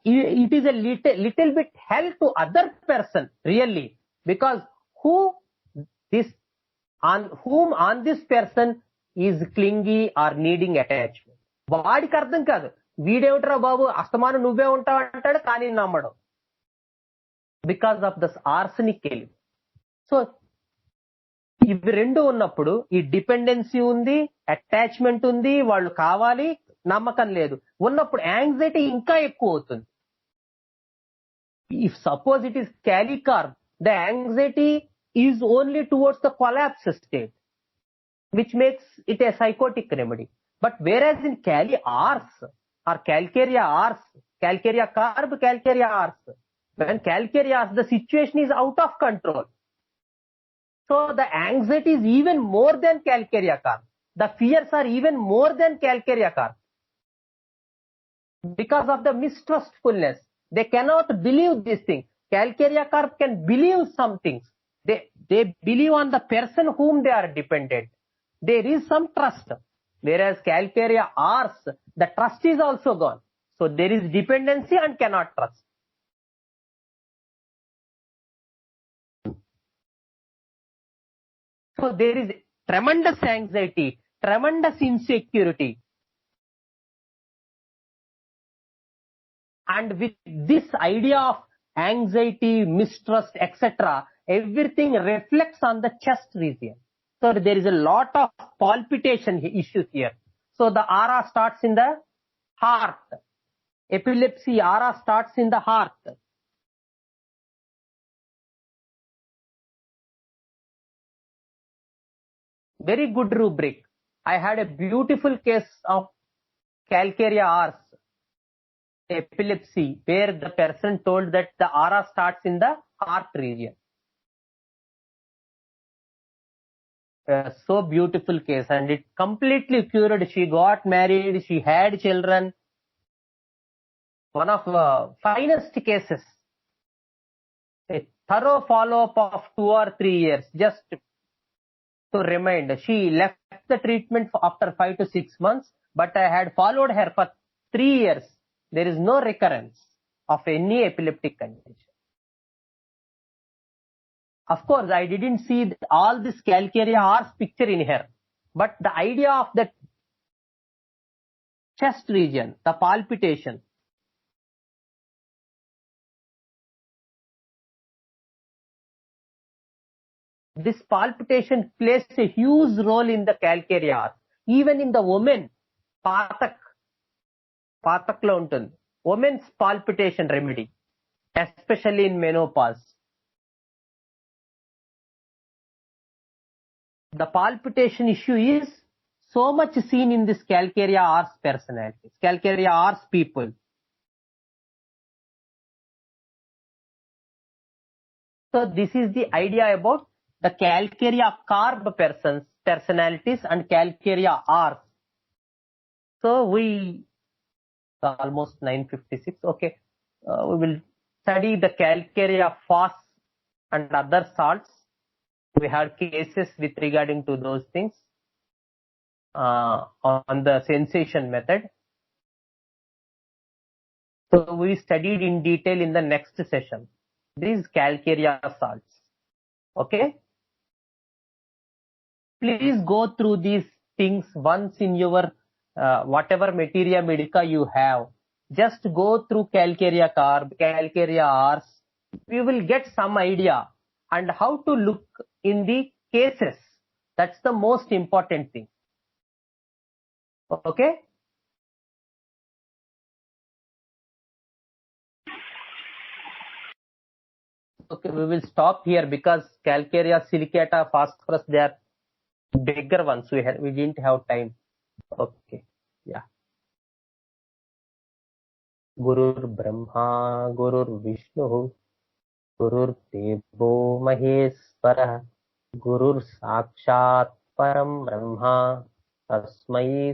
it is a little bit hell to other person, really, because whom on this person is clingy or needing attachment. వాడికి అర్థం కాదు, వీడేమిట్రా బాబు అస్తమానం నువ్వే ఉంటావు అంటాడు, కానీ నమ్మడు, because of this arsenic element. So ఇవి రెండు ఉన్నప్పుడు ఈ డిపెండెన్సీ ఉంది, అటాచ్మెంట్ ఉంది, వాళ్ళు కావాలి, నమ్మకం లేదు ఉన్నప్పుడు యాంగ్జైటీ ఇంకా ఎక్కువ అవుతుంది. If suppose it is calc carb, the anxiety is only towards the collapse state, which makes it a psychotic remedy. But whereas in Cali-Ars or Calcarea-Ars, Calcarea-Carb, Calcarea-Ars, when Calcarea-Ars, the situation is out of control. So the anxiety is even more than Calcarea-Carb. The fears are even more than Calcarea-Carb. Because of the mistrustfulness, they cannot believe this thing. Calcarea-Carb can believe some things. They believe on the person whom they are dependent. There is some trust. Whereas Calcarea-Ars, the trust is also gone. So there is dependency and cannot trust. So there is tremendous anxiety, tremendous insecurity. And with this idea of anxiety, mistrust, etc., everything reflects on the chest region. So there is a lot of palpitation issues here. So the aura starts in the heart. Epilepsy aura starts in the heart. Very good rubric. I had a beautiful case of Calcarea Ars, epilepsy, where the person told that the aura starts in the heart region. So beautiful case, and it completely cured. She got married, she had children. One of the finest cases. A thorough follow-up of 2 or 3 years, just to remind. She left the treatment after 5 to 6 months, but I had followed her for 3 years. There is no recurrence of any epileptic condition. Of course, I didn't see all this Calcarea Ars picture in her, but the idea of the chest region, the palpitation, this palpitation plays a huge role in the Calcarea Ars. Even in the women, Patak lo ఉంటుంది. Women's palpitation remedy, especially in menopause. The palpitation issue is so much seen in this Calcarea Ars personalities, Calcarea Ars people. So this is the idea about the Calcarea Carb personalities and Calcarea Ars. So we, almost 9:56, okay, we will study the Calcarea Phos and other salts. We had cases with regarding to those things on the sensation method. So we studied in detail in the next session these Calcarea salts. Okay. Please go through these things once in your whatever materia medica you have. Just go through Calcarea Carb, Calcarea Ars. You will get some idea and how to look in the cases. That's the most important thing. Okay. Okay, we will stop here because Calcarea silicata, phosphorus, they are bigger ones. We didn't have time. Okay. Yeah. Gurur Brahma, Gurur Vishnu, Gurur Devo Maheshwara, Gurur Sakshat Param Brahma, Tasmai